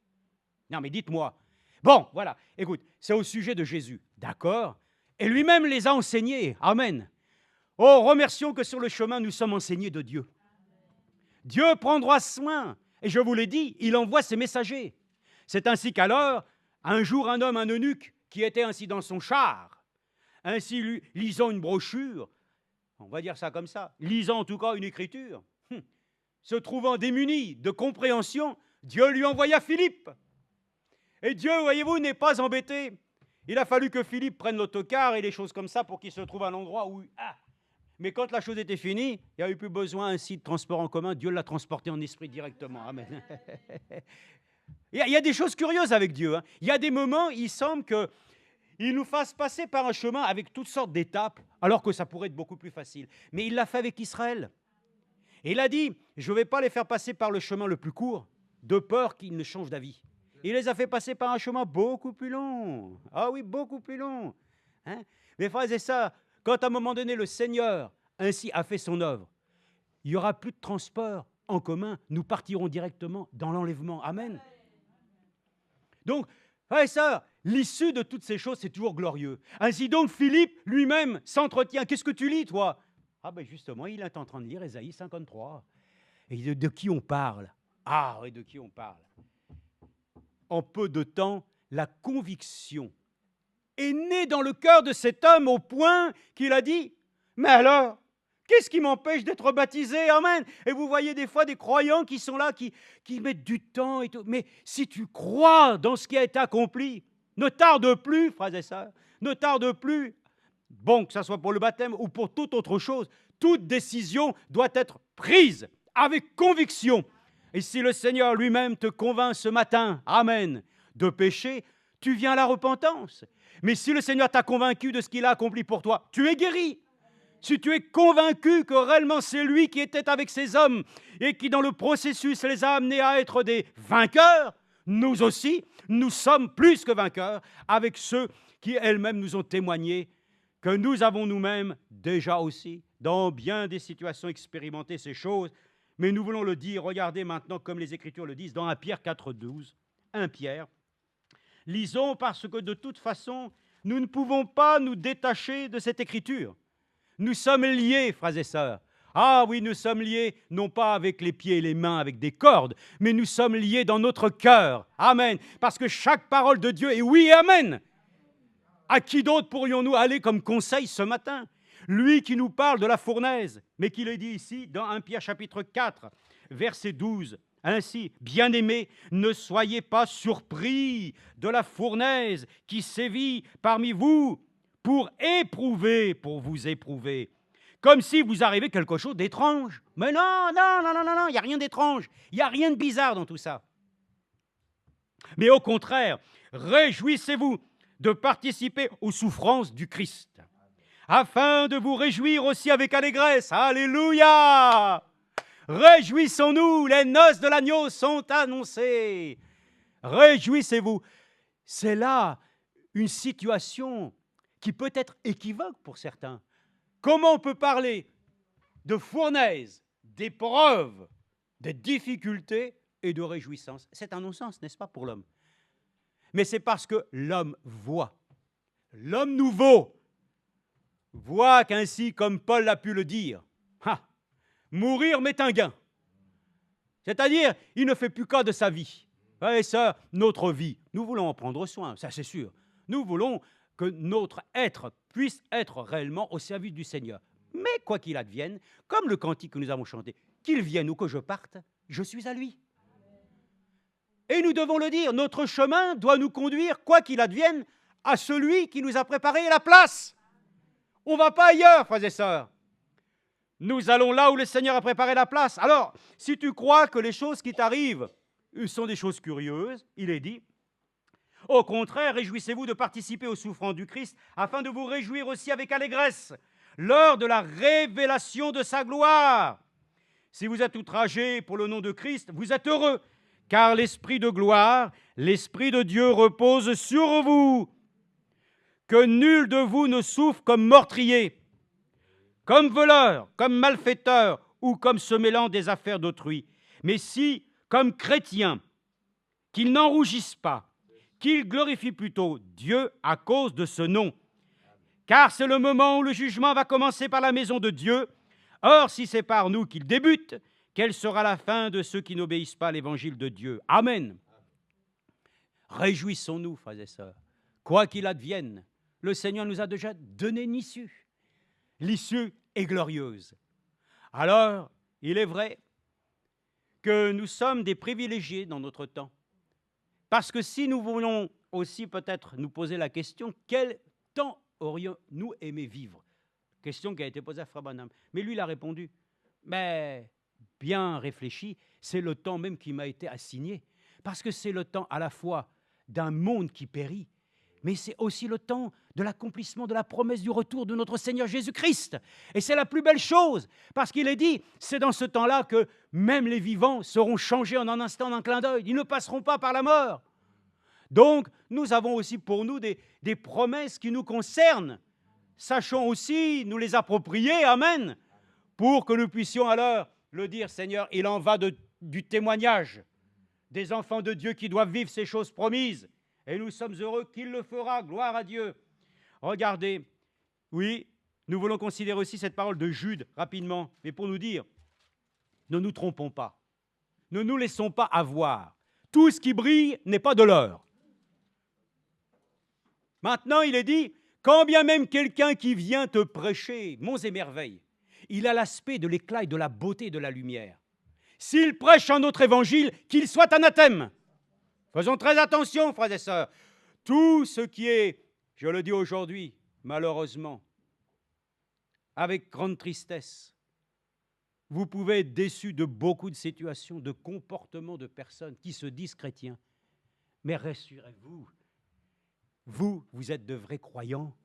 Non, mais dites-moi. Bon, voilà, écoute, c'est au sujet de Jésus, d'accord? Et lui-même les a enseignés, amen. Oh, remercions que sur le chemin, nous sommes enseignés de Dieu. Dieu prendra soin, et je vous l'ai dit, il envoie ses messagers. C'est ainsi qu'alors, un jour, un homme, un eunuque, qui était ainsi dans son char, ainsi lisant une brochure, on va dire ça comme ça, lisant en tout cas une écriture, se trouvant démuni de compréhension, Dieu lui envoya Philippe. Et Dieu, voyez-vous, n'est pas embêté. Il a fallu que Philippe prenne l'autocar et les choses comme ça pour qu'il se trouve à l'endroit où... Mais quand la chose était finie, il n'y a eu plus besoin ainsi de transport en commun. Dieu l'a transporté en esprit directement. Amen. Il y a des choses curieuses avec Dieu. Hein. Il y a des moments, il semble qu'il nous fasse passer par un chemin avec toutes sortes d'étapes, alors que ça pourrait être beaucoup plus facile. Mais il l'a fait avec Israël. Et il a dit, je ne vais pas les faire passer par le chemin le plus court, de peur qu'ils ne changent d'avis. Il les a fait passer par un chemin beaucoup plus long. Ah oui, beaucoup plus long. Hein? Mes frères et sœurs, quand à un moment donné, le Seigneur ainsi a fait son œuvre, il n'y aura plus de transport en commun. Nous partirons directement dans l'enlèvement. Amen. Donc, frères et sœurs, l'issue de toutes ces choses, c'est toujours glorieux. Ainsi donc, Philippe lui-même s'entretient. Qu'est-ce que tu lis, toi? Ah ben justement, il est en train de lire Ésaïe 53. Et de qui on parle? Ah oui, de qui on parle? En peu de temps, la conviction est née dans le cœur de cet homme au point qu'il a dit, mais alors, qu'est-ce qui m'empêche d'être baptisé? Amen. Et vous voyez des fois des croyants qui sont là, qui mettent du temps et tout. Mais si tu crois dans ce qui a été accompli, ne tarde plus, frères et sœurs, ne tarde plus. Bon, que ce soit pour le baptême ou pour toute autre chose, toute décision doit être prise avec conviction. Et si le Seigneur lui-même te convainc ce matin, amen, de péché, tu viens à la repentance. Mais si le Seigneur t'a convaincu de ce qu'il a accompli pour toi, tu es guéri. Si tu es convaincu que réellement c'est lui qui était avec ces hommes et qui dans le processus les a amenés à être des vainqueurs, nous aussi, nous sommes plus que vainqueurs avec ceux qui elles-mêmes nous ont témoigné que nous avons nous-mêmes déjà aussi, dans bien des situations, expérimenté ces choses. Mais nous voulons le dire, regardez maintenant comme les Écritures le disent, dans 1 Pierre 4,12, 1 Pierre. Lisons parce que de toute façon, nous ne pouvons pas nous détacher de cette Écriture. Nous sommes liés, frères et sœurs. Ah oui, nous sommes liés, non pas avec les pieds et les mains, avec des cordes, mais nous sommes liés dans notre cœur. Amen. Parce que chaque parole de Dieu est oui et amen. À qui d'autre pourrions-nous aller comme conseil ce matin? Lui qui nous parle de la fournaise, mais qui le dit ici dans 1 Pierre chapitre 4, verset 12. Ainsi, bien-aimés, ne soyez pas surpris de la fournaise qui sévit parmi vous pour vous éprouver, comme si vous arrivait quelque chose d'étrange. Mais non, il n'y a rien d'étrange, il n'y a rien de bizarre dans tout ça. Mais au contraire, réjouissez-vous de participer aux souffrances du Christ, afin de vous réjouir aussi avec allégresse. Alléluia! Réjouissons-nous, les noces de l'agneau sont annoncées. Réjouissez-vous. C'est là une situation qui peut être équivoque pour certains. Comment on peut parler de fournaise, d'épreuves, de difficultés et de réjouissance? C'est un non-sens, n'est-ce pas, pour l'homme? Mais c'est parce que l'homme voit. L'homme nouveau voit qu'ainsi, comme Paul a pu le dire, mourir m'est un gain. C'est-à-dire, il ne fait plus cas de sa vie. Et ça, notre vie, nous voulons en prendre soin, ça c'est sûr. Nous voulons que notre être puisse être réellement au service du Seigneur. Mais quoi qu'il advienne, comme le cantique que nous avons chanté, qu'il vienne ou que je parte, je suis à lui. Et nous devons le dire, notre chemin doit nous conduire, quoi qu'il advienne, à celui qui nous a préparé la place. On ne va pas ailleurs, frères et sœurs. Nous allons là où le Seigneur a préparé la place. Alors, si tu crois que les choses qui t'arrivent sont des choses curieuses, il est dit, au contraire, réjouissez-vous de participer aux souffrances du Christ, afin de vous réjouir aussi avec allégresse, lors de la révélation de sa gloire. Si vous êtes outragés pour le nom de Christ, vous êtes heureux, car l'Esprit de gloire, l'Esprit de Dieu repose sur vous. Que nul de vous ne souffre comme meurtrier, comme voleur, comme malfaiteur ou comme se mêlant des affaires d'autrui, mais si, comme chrétien, qu'il n'en rougisse pas, qu'il glorifie plutôt Dieu à cause de ce nom. Car c'est le moment où le jugement va commencer par la maison de Dieu. Or, si c'est par nous qu'il débute, quelle sera la fin de ceux qui n'obéissent pas à l'évangile de Dieu? Amen. Réjouissons-nous, frères et sœurs. Quoi qu'il advienne, le Seigneur nous a déjà donné une issue. L'issue est glorieuse. Alors, il est vrai que nous sommes des privilégiés dans notre temps. Parce que si nous voulons aussi peut-être nous poser la question, quel temps aurions-nous aimé vivre? Question qui a été posée à Frère Branham. Mais lui, il a répondu, mais bien réfléchi, c'est le temps même qui m'a été assigné. Parce que c'est le temps à la fois d'un monde qui périt, mais c'est aussi le temps de l'accomplissement de la promesse du retour de notre Seigneur Jésus-Christ. Et c'est la plus belle chose, parce qu'il est dit, c'est dans ce temps-là que même les vivants seront changés en un instant, en un clin d'œil. Ils ne passeront pas par la mort. Donc, nous avons aussi pour nous des promesses qui nous concernent. Sachons aussi nous les approprier, amen, pour que nous puissions alors le dire, Seigneur, il en va du témoignage des enfants de Dieu qui doivent vivre ces choses promises. Et nous sommes heureux qu'il le fera, gloire à Dieu. Regardez, oui, nous voulons considérer aussi cette parole de Jude rapidement, mais pour nous dire, ne nous trompons pas, ne nous laissons pas avoir. Tout ce qui brille n'est pas de l'or. Maintenant, il est dit, quand bien même quelqu'un qui vient te prêcher monts et merveilles, il a l'aspect de l'éclat et de la beauté et de la lumière. S'il prêche un autre évangile, qu'il soit anathème. Faisons très attention, frères et sœurs. Tout ce qui est, je le dis aujourd'hui, malheureusement, avec grande tristesse, vous pouvez être déçus de beaucoup de situations, de comportements de personnes qui se disent chrétiens. Mais rassurez-vous, vous êtes de vrais croyants.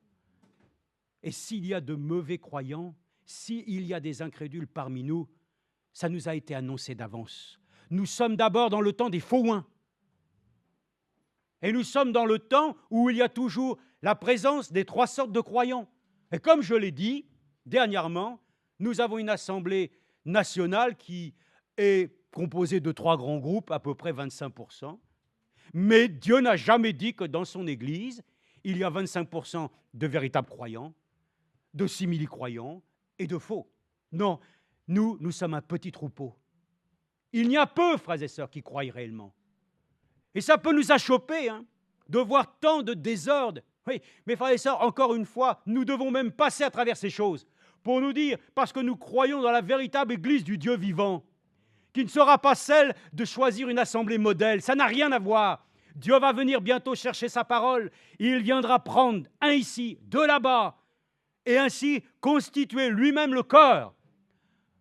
Et s'il y a de mauvais croyants, s'il y a des incrédules parmi nous, ça nous a été annoncé d'avance. Nous sommes d'abord dans le temps des faux oins. Et nous sommes dans le temps où il y a toujours la présence des trois sortes de croyants. Et comme je l'ai dit, dernièrement, nous avons une assemblée nationale qui est composée de 3 grands groupes, à peu près 25%. Mais Dieu n'a jamais dit que dans son Église, il y a 25% de véritables croyants, de simili-croyants et de faux. Non, nous sommes un petit troupeau. Il n'y a peu, frères et sœurs, qui croient réellement. Et ça peut nous achoper, de voir tant de désordre. Oui, mais frères et sœurs, encore une fois, nous devons même passer à travers ces choses pour nous dire, parce que nous croyons dans la véritable Église du Dieu vivant, qui ne sera pas celle de choisir une assemblée modèle. Ça n'a rien à voir. Dieu va venir bientôt chercher sa parole. Il viendra prendre un ici, 2 là-bas, et ainsi constituer lui-même le corps.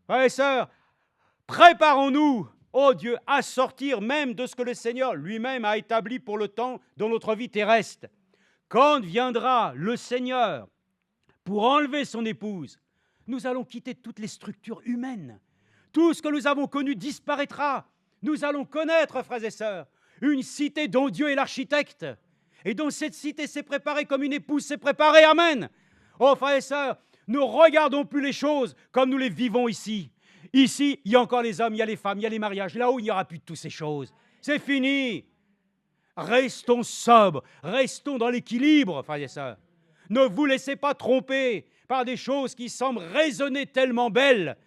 Frères et sœurs, préparons-nous, ô Dieu, à sortir même de ce que le Seigneur lui-même a établi pour le temps dans notre vie terrestre. Quand viendra le Seigneur pour enlever son épouse, nous allons quitter toutes les structures humaines. Tout ce que nous avons connu disparaîtra. Nous allons connaître, frères et sœurs, une cité dont Dieu est l'architecte et dont cette cité s'est préparée comme une épouse s'est préparée. Amen. Oh, frères et sœurs, ne regardons plus les choses comme nous les vivons ici. Ici, il y a encore les hommes, il y a les femmes, il y a les mariages. Là-haut, il n'y aura plus de toutes ces choses. C'est fini. Restons sobres, restons dans l'équilibre, frères et sœurs. Ne vous laissez pas tromper par des choses qui semblent résonner tellement belles.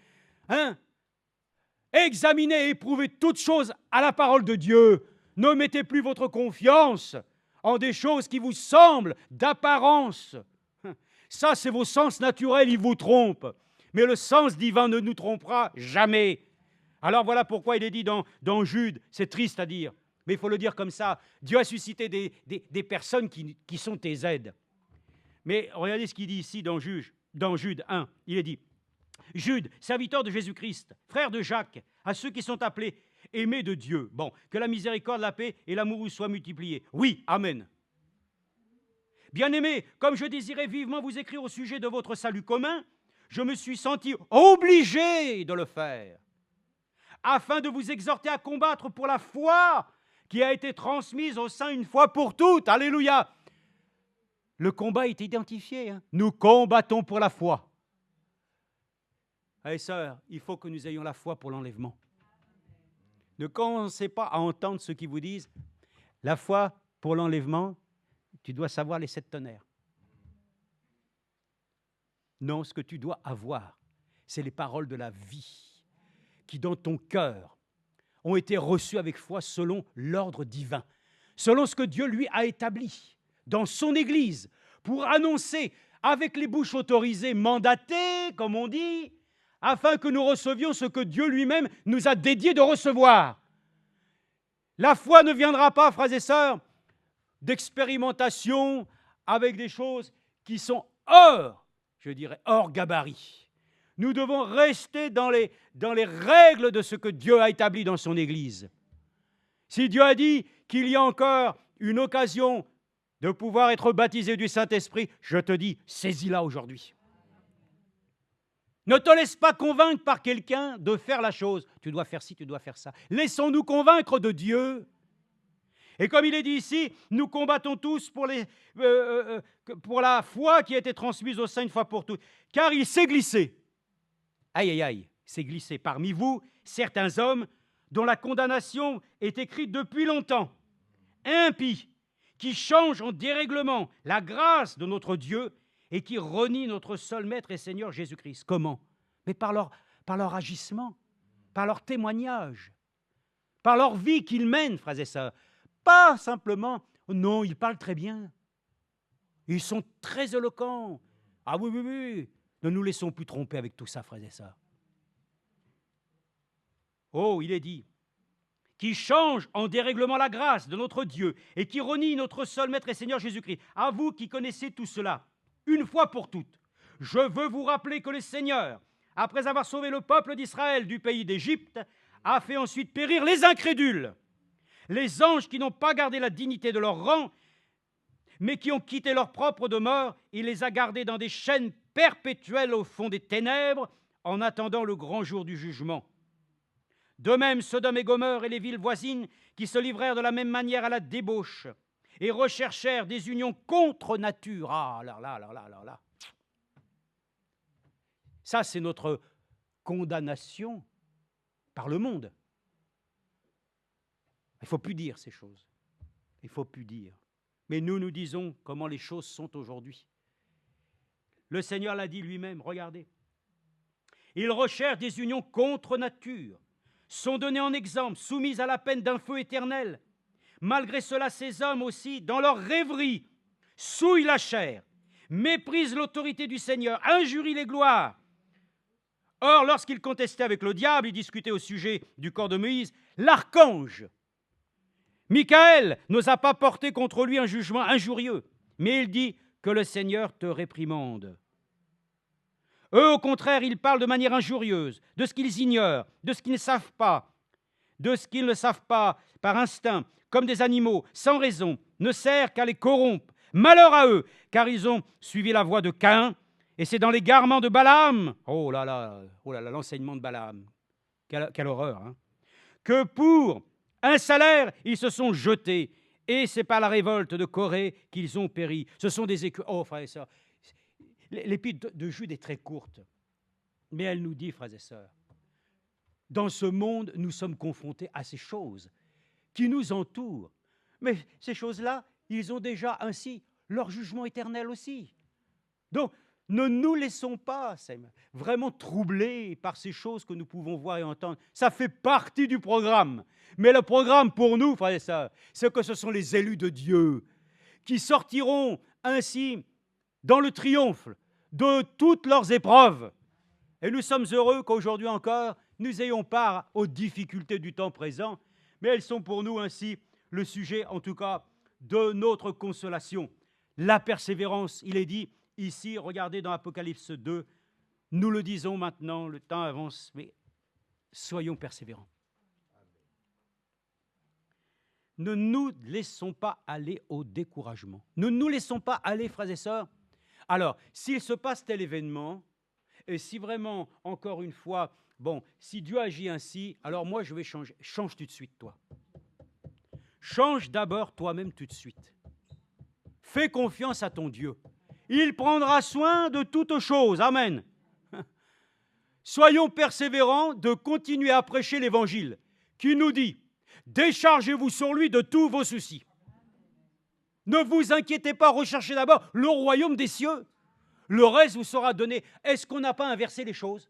Examinez et éprouvez toutes choses à la parole de Dieu. Ne mettez plus votre confiance en des choses qui vous semblent d'apparence. Ça, c'est vos sens naturels, ils vous trompent. Mais le sens divin ne nous trompera jamais. Alors voilà pourquoi il est dit dans Jude, c'est triste à dire, mais il faut le dire comme ça, Dieu a suscité des personnes qui sont tes aides. Mais regardez ce qu'il dit ici dans Jude 1, il est dit, Jude, serviteur de Jésus-Christ, frère de Jacques, à ceux qui sont appelés aimés de Dieu. Bon, que la miséricorde, la paix et l'amour vous soient multipliés. Oui, amen. Bien-aimés, comme je désirais vivement vous écrire au sujet de votre salut commun, je me suis senti obligé de le faire, afin de vous exhorter à combattre pour la foi qui a été transmise au sein une fois pour toutes. Alléluia. Le combat est identifié. Nous combattons pour la foi. Frères et sœurs, il faut que nous ayons la foi pour l'enlèvement. Ne commencez pas à entendre ceux qui vous disent la foi pour l'enlèvement, tu dois savoir les 7 tonnerres. Non, ce que tu dois avoir, c'est les paroles de la vie qui, dans ton cœur, ont été reçues avec foi selon l'ordre divin, selon ce que Dieu lui a établi dans son Église pour annoncer avec les bouches autorisées, mandatées, comme on dit, afin que nous recevions ce que Dieu lui-même nous a dédié de recevoir. La foi ne viendra pas, frères et sœurs, d'expérimentation avec des choses qui sont hors gabarit. Nous devons rester dans les règles de ce que Dieu a établi dans son Église. Si Dieu a dit qu'il y a encore une occasion de pouvoir être baptisé du Saint-Esprit, je te dis, saisis-la aujourd'hui. Ne te laisse pas convaincre par quelqu'un de faire la chose. Tu dois faire ci, tu dois faire ça. Laissons-nous convaincre de Dieu. Et comme il est dit ici, nous combattons tous pour la foi qui a été transmise au sein une fois pour toutes. Car il s'est glissé, s'est glissé parmi vous certains hommes dont la condamnation est écrite depuis longtemps, impies, qui changent en dérèglement la grâce de notre Dieu et qui renient notre seul Maître et Seigneur Jésus-Christ. Comment? Mais par leur agissement, par leur témoignage, par leur vie qu'ils mènent, frères et sœurs. Pas simplement, non, ils parlent très bien. Ils sont très éloquents. Ah oui, oui, oui. Ne nous laissons plus tromper avec tout ça, frères et sœurs. Oh, il est dit, qui change en dérèglement la grâce de notre Dieu et qui renie notre seul Maître et Seigneur Jésus-Christ. À vous qui connaissez tout cela, une fois pour toutes, je veux vous rappeler que le Seigneur, après avoir sauvé le peuple d'Israël du pays d'Égypte, a fait ensuite périr les incrédules, les anges qui n'ont pas gardé la dignité de leur rang, mais qui ont quitté leur propre demeure. Il les a gardés dans des chaînes perpétuelles au fond des ténèbres, en attendant le grand jour du jugement. De même, Sodome et Gomorrhe et les villes voisines qui se livrèrent de la même manière à la débauche et recherchèrent des unions contre nature. Ah, là. Ça, c'est notre condamnation par le monde. Il ne faut plus dire ces choses. Il ne faut plus dire. Mais nous disons comment les choses sont aujourd'hui. Le Seigneur l'a dit lui-même, regardez. Ils recherchent des unions contre nature, sont donnés en exemple, soumises à la peine d'un feu éternel. Malgré cela, ces hommes aussi, dans leur rêverie, souillent la chair, méprisent l'autorité du Seigneur, injurient les gloires. Or, lorsqu'ils contestaient avec le diable, ils discutaient au sujet du corps de Moïse, l'archange Michaël n'osa pas porter contre lui un jugement injurieux, mais il dit que le Seigneur te réprimande. Eux, au contraire, ils parlent de manière injurieuse, de ce qu'ils ignorent, de ce qu'ils ne savent pas, par instinct, comme des animaux, sans raison, ne sert qu'à les corrompre. Malheur à eux, car ils ont suivi la voie de Caïn, et c'est dans les garements de Balaam, oh là là, l'enseignement de Balaam, quelle horreur, hein, que pour un salaire, ils se sont jetés, et c'est par la révolte de Corée qu'ils ont péri. Ce sont des écus. Oh, frères et sœurs, l'épître de Jude est très courte, mais elle nous dit, frères et sœurs, dans ce monde, nous sommes confrontés à ces choses qui nous entourent. Mais ces choses-là, ils ont déjà ainsi leur jugement éternel aussi. Donc, ne nous laissons pas vraiment troubler par ces choses que nous pouvons voir et entendre. Ça fait partie du programme. Mais le programme pour nous, frères et sœurs, c'est que ce sont les élus de Dieu qui sortiront ainsi dans le triomphe de toutes leurs épreuves. Et nous sommes heureux qu'aujourd'hui encore, nous ayons part aux difficultés du temps présent, mais elles sont pour nous ainsi le sujet, en tout cas, de notre consolation. La persévérance, il est dit ici, regardez dans Apocalypse 2, nous le disons maintenant, le temps avance, mais soyons persévérants. Ne nous laissons pas aller au découragement. Ne nous laissons pas aller, frères et sœurs. Alors, s'il se passe tel événement, et si vraiment, encore une fois, Bon, si Dieu agit ainsi, alors moi je vais changer. Change tout de suite, toi. Change d'abord toi-même tout de suite. Fais confiance à ton Dieu. Il prendra soin de toutes choses. Amen. Soyons persévérants de continuer à prêcher l'Évangile qui nous dit « Déchargez-vous sur lui de tous vos soucis ». Ne vous inquiétez pas, recherchez d'abord le royaume des cieux. Le reste vous sera donné. Est-ce qu'on n'a pas inversé les choses?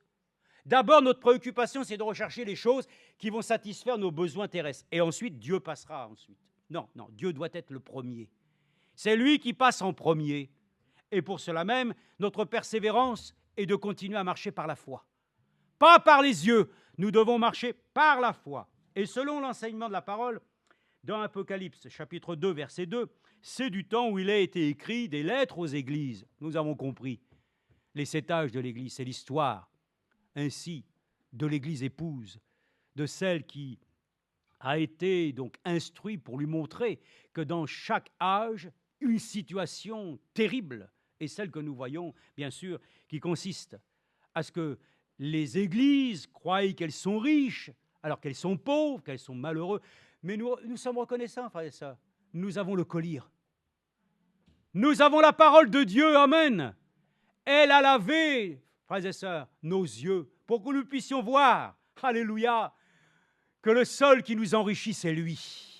D'abord, notre préoccupation, c'est de rechercher les choses qui vont satisfaire nos besoins terrestres. Et ensuite, Dieu passera ensuite. Non, Dieu doit être le premier. C'est lui qui passe en premier. Et pour cela même, notre persévérance est de continuer à marcher par la foi. Pas par les yeux, nous devons marcher par la foi. Et selon l'enseignement de la parole, dans Apocalypse, chapitre 2, verset 2, c'est du temps où il a été écrit des lettres aux églises. Nous avons compris. Les 7 âges de l'église, c'est l'histoire, ainsi, de l'église épouse, de celle qui a été donc instruite pour lui montrer que dans chaque âge, une situation terrible est celle que nous voyons, bien sûr, qui consiste à ce que les églises croient qu'elles sont riches, alors qu'elles sont pauvres, qu'elles sont malheureuses. Mais nous sommes reconnaissants, frères et sœurs. Nous avons le collier. Nous avons la parole de Dieu, amen. Elle a lavé, frères et sœurs, nos yeux pour que nous puissions voir, alléluia, que le seul qui nous enrichit, c'est lui.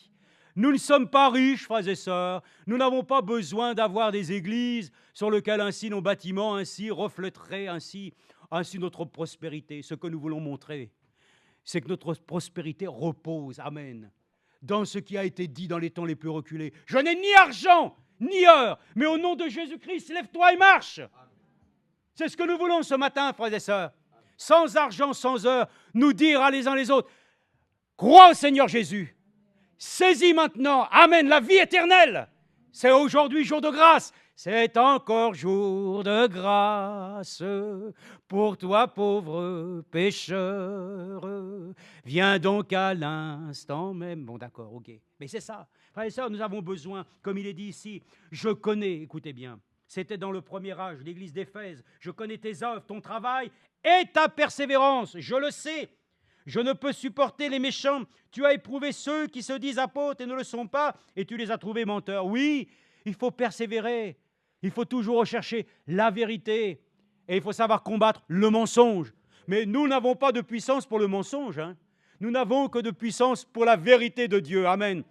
Nous ne sommes pas riches, frères et sœurs. Nous n'avons pas besoin d'avoir des églises sur lesquelles ainsi nos bâtiments ainsi reflèteraient ainsi notre prospérité. Ce que nous voulons montrer, c'est que notre prospérité repose, amen, dans ce qui a été dit dans les temps les plus reculés. Je n'ai ni argent, ni or, mais au nom de Jésus-Christ, lève-toi et marche. C'est ce que nous voulons ce matin, frères et sœurs. Sans argent, sans heure, nous dire à les uns les autres, crois au Seigneur Jésus. Saisis maintenant, amen, la vie éternelle. C'est aujourd'hui jour de grâce. C'est encore jour de grâce pour toi, pauvre pécheur. Viens donc à l'instant même. Bon, d'accord, ok. Mais c'est ça. Frères et sœurs, nous avons besoin, comme il est dit ici, je connais, écoutez bien, c'était dans le premier âge, l'église d'Éphèse, je connais tes œuvres, ton travail et ta persévérance, je le sais. Je ne peux supporter les méchants. Tu as éprouvé ceux qui se disent apôtres et ne le sont pas, et tu les as trouvés menteurs. Oui, il faut persévérer. Il faut toujours rechercher la vérité. Et il faut savoir combattre le mensonge. Mais nous n'avons pas de puissance pour le mensonge. Nous n'avons que de puissance pour la vérité de Dieu. Amen.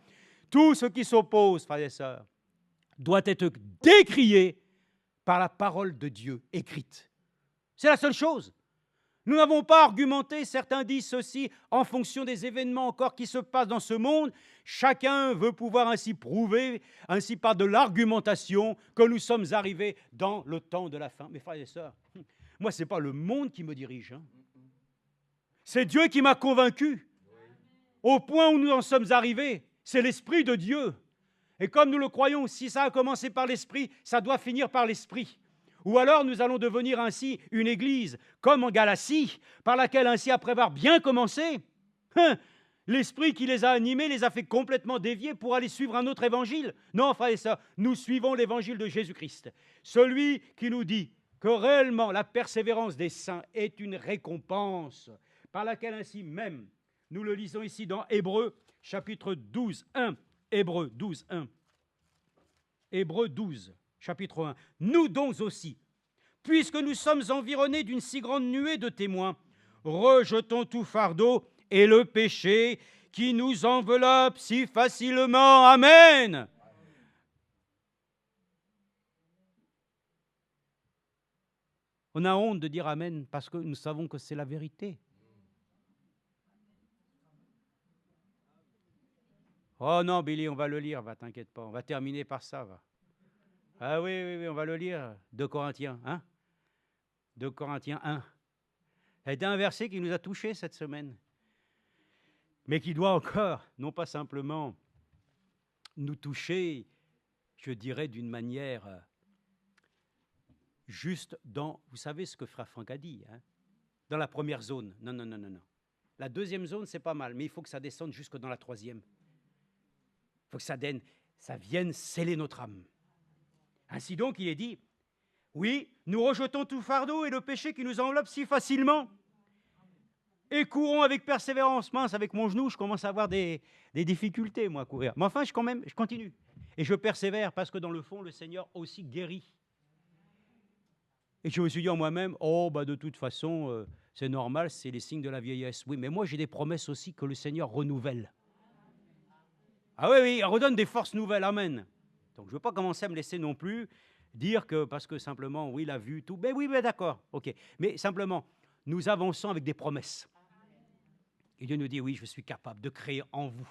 Tout ce qui s'oppose, frères et sœurs, doit être décrié par la parole de Dieu écrite. C'est la seule chose. Nous n'avons pas argumenté, certains disent ceci, en fonction des événements encore qui se passent dans ce monde. Chacun veut pouvoir ainsi prouver, ainsi par de l'argumentation, que nous sommes arrivés dans le temps de la fin. Mes frères et sœurs, moi, ce n'est pas le monde qui me dirige. C'est Dieu qui m'a convaincu. Au point où nous en sommes arrivés, c'est l'Esprit de Dieu. Et comme nous le croyons, si ça a commencé par l'Esprit, ça doit finir par l'Esprit. Ou alors nous allons devenir ainsi une église, comme en Galatie, par laquelle ainsi, après avoir bien commencé, l'Esprit qui les a animés les a fait complètement dévier pour aller suivre un autre évangile. Non, frères et sœurs, nous suivons l'évangile de Jésus-Christ. Celui qui nous dit que réellement la persévérance des saints est une récompense, par laquelle ainsi même, nous le lisons ici dans Hébreux, chapitre 12, 1. Hébreux 12, 1. Hébreux 12. Chapitre 1. Nous donc aussi, puisque nous sommes environnés d'une si grande nuée de témoins, rejetons tout fardeau et le péché qui nous enveloppe si facilement. Amen. On a honte de dire Amen parce que nous savons que c'est la vérité. Oh non, Billy, on va le lire, va, t'inquiète pas, on va terminer par ça, va. Ah oui, on va le lire. 2 Corinthiens 1. 2 Corinthiens 1. C'est un verset qui nous a touchés cette semaine, mais qui doit encore, non pas simplement nous toucher, je dirais d'une manière juste dans, vous savez ce que Frère Franck a dit, dans la première zone. Non. La deuxième zone, c'est pas mal, mais il faut que ça descende jusque dans la troisième. Il faut que ça vienne sceller notre âme. Ainsi donc, il est dit, oui, nous rejetons tout fardeau et le péché qui nous enveloppe si facilement. Et courons avec persévérance. Mince, avec mon genou, je commence à avoir des difficultés, moi, à courir. Mais enfin, je continue. Et je persévère parce que dans le fond, le Seigneur aussi guérit. Et je me suis dit en moi-même, oh, bah de toute façon, c'est normal, c'est les signes de la vieillesse. Oui, mais moi, j'ai des promesses aussi que le Seigneur renouvelle. Ah oui, oui, il redonne des forces nouvelles, amen. Donc, je ne veux pas commencer à me laisser non plus dire que, parce que simplement, oui, il a vu tout. Ben oui, ben d'accord, ok. Mais simplement, nous avançons avec des promesses. Et Dieu nous dit, oui, je suis capable de créer en vous.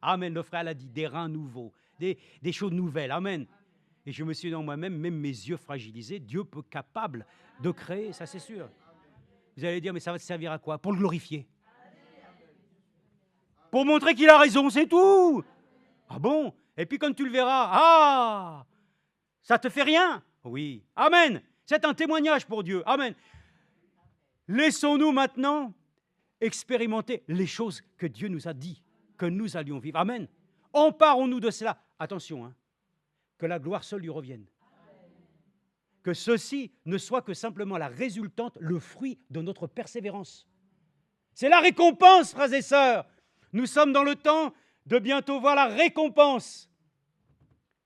Amen, le frère l'a dit, des reins nouveaux, des choses nouvelles, amen. Et je me suis dit en moi-même, même mes yeux fragilisés, Dieu peut capable de créer, ça c'est sûr. Vous allez dire, mais ça va te servir à quoi? Pour le glorifier. Pour montrer qu'il a raison, c'est tout. Ah bon? Et puis quand tu le verras, ah, ça te fait rien? Oui, amen. C'est un témoignage pour Dieu, amen. Laissons-nous maintenant expérimenter les choses que Dieu nous a dit, que nous allions vivre, amen. Emparons-nous de cela. Attention, hein, que la gloire seule lui revienne. Que ceci ne soit que simplement la résultante, le fruit de notre persévérance. C'est la récompense, frères et sœurs. Nous sommes dans le temps de bientôt voir la récompense.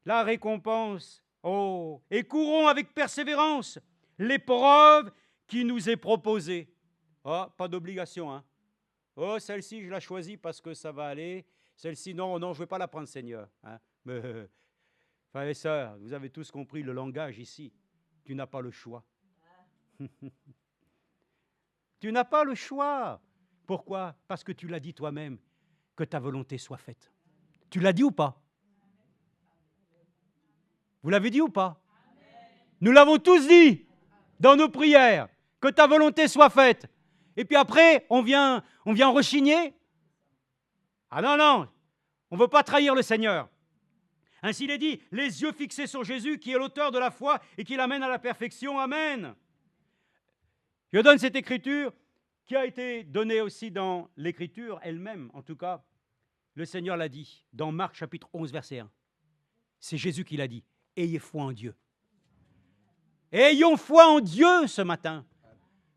La récompense. Oh, et courons avec persévérance l'épreuve qui nous est proposée. Oh, pas d'obligation, hein. Oh, celle-ci, je la choisis parce que ça va aller. Celle-ci, non, non, je ne vais pas la prendre, Seigneur. Hein. Mais, frères et sœurs, vous avez tous compris le langage ici. Tu n'as pas le choix. Tu n'as pas le choix. Pourquoi? Parce que tu l'as dit toi-même, que ta volonté soit faite. Tu l'as dit ou pas? Vous l'avez dit ou pas? Nous l'avons tous dit dans nos prières, que ta volonté soit faite. Et puis après, on vient rechigner. Ah non, non, on ne veut pas trahir le Seigneur. Ainsi il est dit, les yeux fixés sur Jésus, qui est l'auteur de la foi et qui l'amène à la perfection. Amen. Je donne cette écriture qui a été donnée aussi dans l'écriture elle-même, en tout cas, le Seigneur l'a dit, dans Marc chapitre 11, verset 1. C'est Jésus qui l'a dit, ayez foi en Dieu. Ayons foi en Dieu ce matin,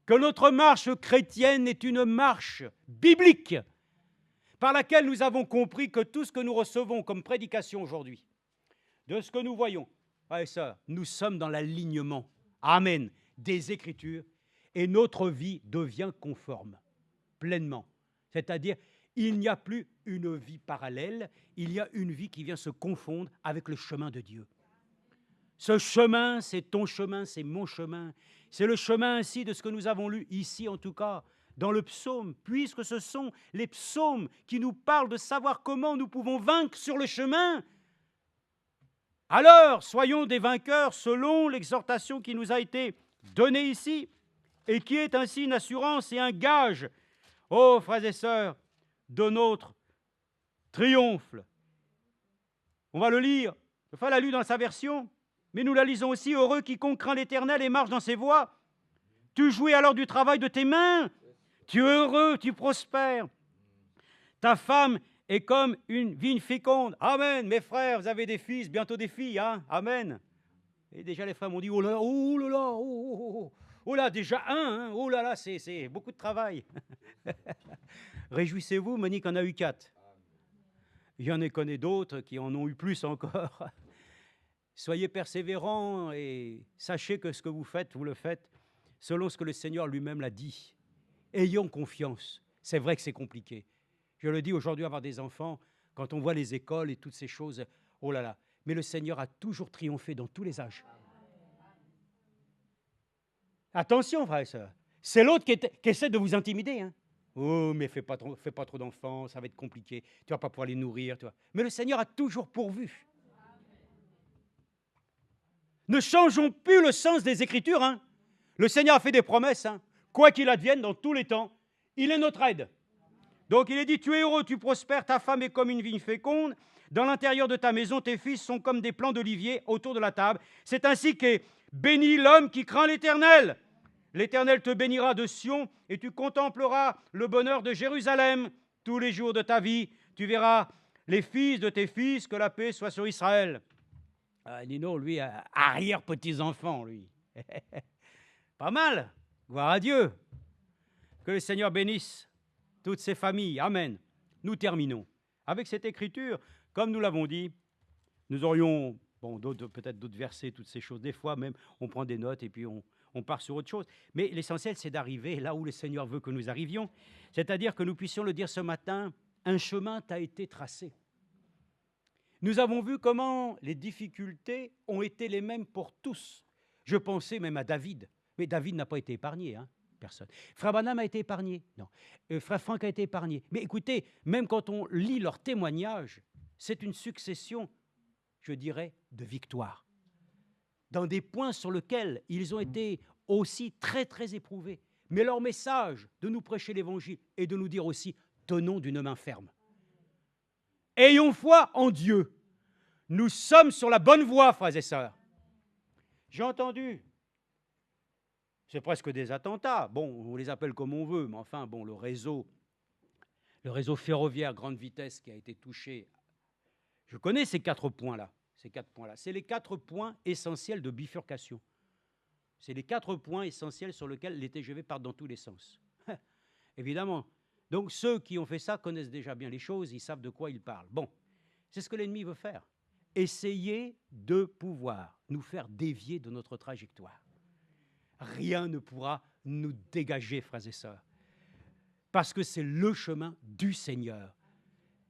que notre marche chrétienne est une marche biblique, par laquelle nous avons compris que tout ce que nous recevons comme prédication aujourd'hui, de ce que nous voyons, frères et sœurs, nous sommes dans l'alignement, amen, des Écritures, et notre vie devient conforme, pleinement. C'est-à-dire, il n'y a plus une vie parallèle, il y a une vie qui vient se confondre avec le chemin de Dieu. Ce chemin, c'est ton chemin, c'est mon chemin. C'est le chemin ainsi de ce que nous avons lu ici, en tout cas, dans le psaume, puisque ce sont les psaumes qui nous parlent de savoir comment nous pouvons vaincre sur le chemin. Alors, soyons des vainqueurs selon l'exhortation qui nous a été donnée ici et qui est ainsi une assurance et un gage, ô frères et sœurs, de notre triomphe. On va le lire, enfin l'a lu dans sa version, mais nous la lisons aussi. Heureux quiconque craint l'Éternel et marche dans ses voies. Tu jouis alors du travail de tes mains. Tu es heureux, tu prospères. Ta femme est comme une vigne féconde. Amen. Mes frères, vous avez des fils, bientôt des filles. Hein? Amen. Et déjà les frères m'ont dit, oh là, oh là, là, oh là, déjà un, hein? Oh là là, c'est beaucoup de travail. Réjouissez-vous, Monique en a eu 4. J'en ai connu d'autres qui en ont eu plus encore. Soyez persévérants et sachez que ce que vous faites, vous le faites selon ce que le Seigneur lui-même l'a dit. Ayons confiance. C'est vrai que c'est compliqué. Je le dis aujourd'hui, avoir des enfants, quand on voit les écoles et toutes ces choses, oh là là. Mais le Seigneur a toujours triomphé dans tous les âges. Attention, frères et sœurs. C'est l'autre qui essaie de vous intimider. Hein. Oh, mais fais pas trop d'enfants, ça va être compliqué. Tu ne vas pas pouvoir les nourrir. Tu vois. Mais le Seigneur a toujours pourvu. Ne changeons plus le sens des Écritures. Hein. Le Seigneur a fait des promesses. Hein. Quoi qu'il advienne dans tous les temps, il est notre aide. Donc il est dit, tu es heureux, tu prospères, ta femme est comme une vigne féconde. Dans l'intérieur de ta maison, tes fils sont comme des plants d'olivier autour de la table. C'est ainsi qu'est béni l'homme qui craint l'Éternel. L'Éternel te bénira de Sion et tu contempleras le bonheur de Jérusalem. Tous les jours de ta vie, tu verras les fils de tes fils, que la paix soit sur Israël. Nino, lui, arrière-petits-enfants, lui. Pas mal, gloire à Dieu. Que le Seigneur bénisse toutes ces familles. Amen. Nous terminons. Avec cette écriture, comme nous l'avons dit, nous aurions peut-être d'autres versets, toutes ces choses. Des fois même, on prend des notes et puis on part sur autre chose. Mais l'essentiel, c'est d'arriver là où le Seigneur veut que nous arrivions. C'est-à-dire que nous puissions le dire ce matin, un chemin t'a été tracé. Nous avons vu comment les difficultés ont été les mêmes pour tous. Je pensais même à David. Mais David n'a pas été épargné, hein, personne. Frère Branham a été épargné, non. Frère Franck a été épargné. Mais écoutez, même quand on lit leurs témoignages, c'est une succession, je dirais, de victoires. Dans des points sur lesquels ils ont été aussi très, très éprouvés. Mais leur message de nous prêcher l'Évangile et de nous dire aussi, tenons d'une main ferme. Ayons foi en Dieu. Nous sommes sur la bonne voie, frères et sœurs. J'ai entendu, c'est presque des attentats. Bon, on les appelle comme on veut, mais enfin, bon, le réseau ferroviaire grande vitesse qui a été touché. Je connais ces 4 points-là. C'est les 4 points essentiels de bifurcation. C'est les 4 points essentiels sur lesquels les TGV partent dans tous les sens. Évidemment. Donc, ceux qui ont fait ça connaissent déjà bien les choses, ils savent de quoi ils parlent. Bon, c'est ce que l'ennemi veut faire. Essayer de pouvoir nous faire dévier de notre trajectoire. Rien ne pourra nous dégager, frères et sœurs, parce que c'est le chemin du Seigneur.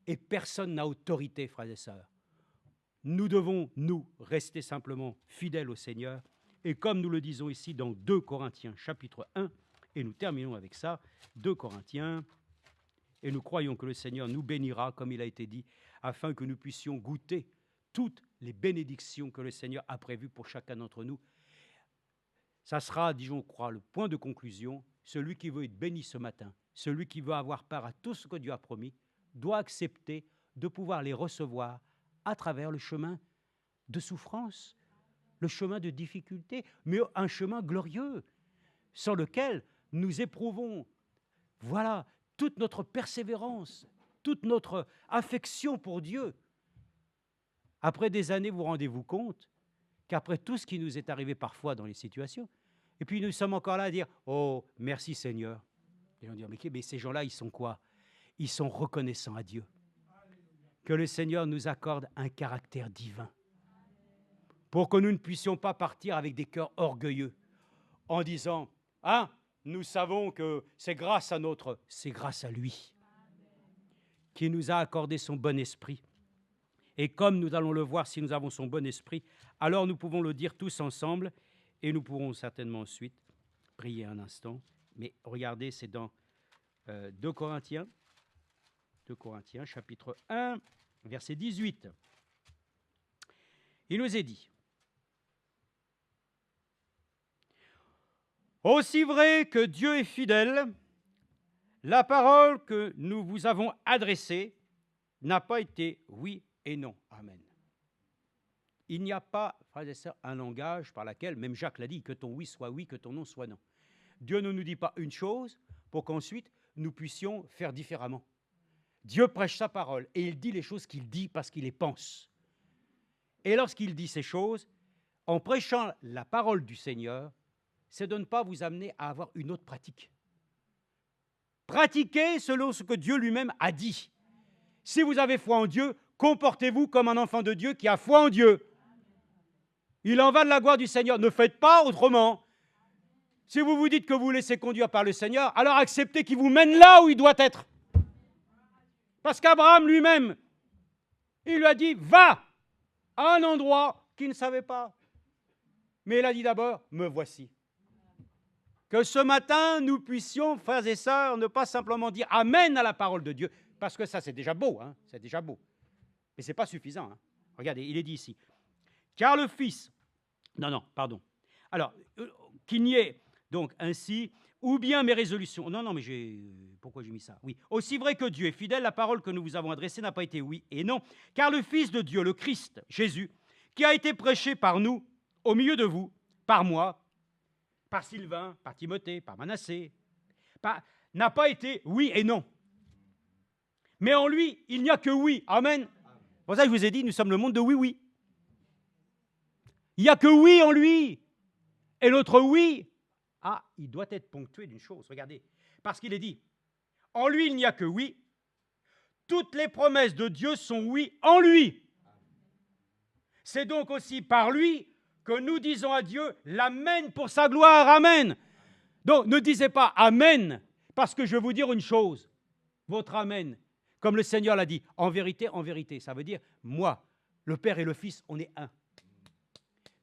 Et personne n'a autorité, frères et sœurs. Nous devons, nous, rester simplement fidèles au Seigneur. Et comme nous le disons ici dans 2 Corinthiens, chapitre 1, et nous terminons avec ça, 2 Corinthiens, et nous croyons que le Seigneur nous bénira, comme il a été dit, afin que nous puissions goûter toutes les bénédictions que le Seigneur a prévues pour chacun d'entre nous. Ça sera, disons, crois, le point de conclusion. Celui qui veut être béni ce matin, celui qui veut avoir part à tout ce que Dieu a promis, doit accepter de pouvoir les recevoir à travers le chemin de souffrance, le chemin de difficulté, mais un chemin glorieux, sur lequel nous éprouvons, voilà, toute notre persévérance, toute notre affection pour Dieu. Après des années, vous rendez-vous compte qu'après tout ce qui nous est arrivé parfois dans les situations, et puis nous sommes encore là à dire « Oh, merci Seigneur ». Les gens disent « Mais ces gens-là, ils sont quoi? Ils sont reconnaissants à Dieu. » Que le Seigneur nous accorde un caractère divin pour que nous ne puissions pas partir avec des cœurs orgueilleux en disant « Ah, nous savons que c'est grâce à lui qui nous a accordé son bon esprit. » Et comme nous allons le voir, si nous avons son bon esprit, alors nous pouvons le dire tous ensemble et nous pourrons certainement ensuite prier un instant. Mais regardez, c'est dans 2 Corinthiens, chapitre 1, verset 18. Il nous est dit « Aussi vrai que Dieu est fidèle, la parole que nous vous avons adressée n'a pas été oui et non. Amen. » Il n'y a pas, frères et sœurs, un langage par lequel, même Jacques l'a dit, que ton oui, que ton non soit non. Dieu ne nous dit pas une chose pour qu'ensuite nous puissions faire différemment. Dieu prêche sa parole et il dit les choses qu'il dit parce qu'il les pense. Et lorsqu'il dit ces choses, en prêchant la parole du Seigneur, c'est de ne pas vous amener à avoir une autre pratique. Pratiquez selon ce que Dieu lui-même a dit. Si vous avez foi en Dieu, comportez-vous comme un enfant de Dieu qui a foi en Dieu. Il en va de la gloire du Seigneur. Ne faites pas autrement. Si vous vous dites que vous laissez conduire par le Seigneur, alors acceptez qu'il vous mène là où il doit être. Parce qu'Abraham lui-même, il lui a dit, va à un endroit qu'il ne savait pas. Mais il a dit d'abord, me voici. Que ce matin, nous puissions, frères et sœurs, ne pas simplement dire amen à la parole de Dieu, parce que ça, c'est déjà beau, hein, c'est déjà beau. Mais ce n'est pas suffisant. Hein. Regardez, il est dit ici, car le Fils, qu'il n'y ait donc ainsi, ou bien mes résolutions, pourquoi j'ai mis ça? Oui, aussi vrai que Dieu est fidèle, la parole que nous vous avons adressée n'a pas été oui et non, car le Fils de Dieu, le Christ, Jésus, qui a été prêché par nous, au milieu de vous, par moi, par Sylvain, par Timothée, par Manassé, n'a pas été oui et non. Mais en lui, il n'y a que oui. Amen. C'est pour ça que je vous ai dit, nous sommes le monde de oui. Il n'y a que oui en lui. Et notre oui, il doit être ponctué d'une chose. Regardez, parce qu'il est dit, En lui, il n'y a que oui. Toutes les promesses de Dieu sont oui en lui. C'est donc aussi par lui que nous disons à Dieu l'amen pour sa gloire, amen. Donc ne disez pas amen, parce que je vais vous dire une chose, votre amen, comme le Seigneur l'a dit, en vérité, ça veut dire moi, le Père et le Fils, on est un.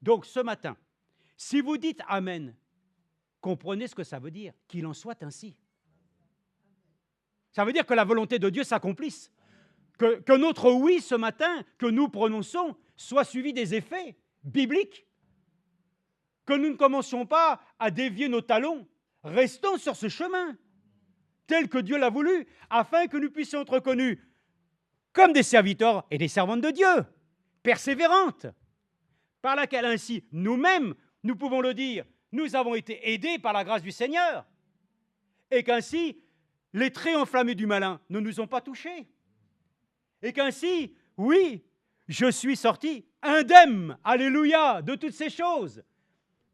Donc ce matin, si vous dites amen, comprenez ce que ça veut dire, qu'il en soit ainsi. Ça veut dire que la volonté de Dieu s'accomplisse, que notre oui ce matin, que nous prononçons, soit suivi des effets bibliques, que nous ne commencions pas à dévier nos talons, restons sur ce chemin, tel que Dieu l'a voulu, afin que nous puissions être reconnus comme des serviteurs et des servantes de Dieu, persévérantes, par laquelle ainsi nous-mêmes, nous pouvons le dire, nous avons été aidés par la grâce du Seigneur, et qu'ainsi les traits enflammés du malin ne nous ont pas touchés, et qu'ainsi, oui, je suis sorti indemne, alléluia, de toutes ces choses.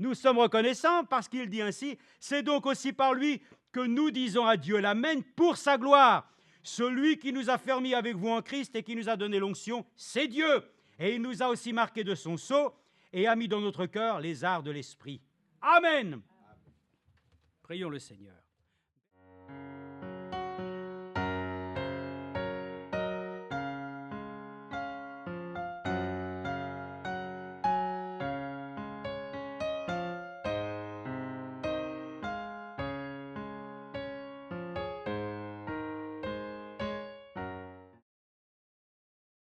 Nous sommes reconnaissants parce qu'il dit ainsi, c'est donc aussi par lui que nous disons à Dieu l'amen pour sa gloire. Celui qui nous a fermis avec vous en Christ et qui nous a donné l'onction, c'est Dieu. Et il nous a aussi marqué de son sceau et a mis dans notre cœur les arts de l'esprit. Amen. Prions le Seigneur.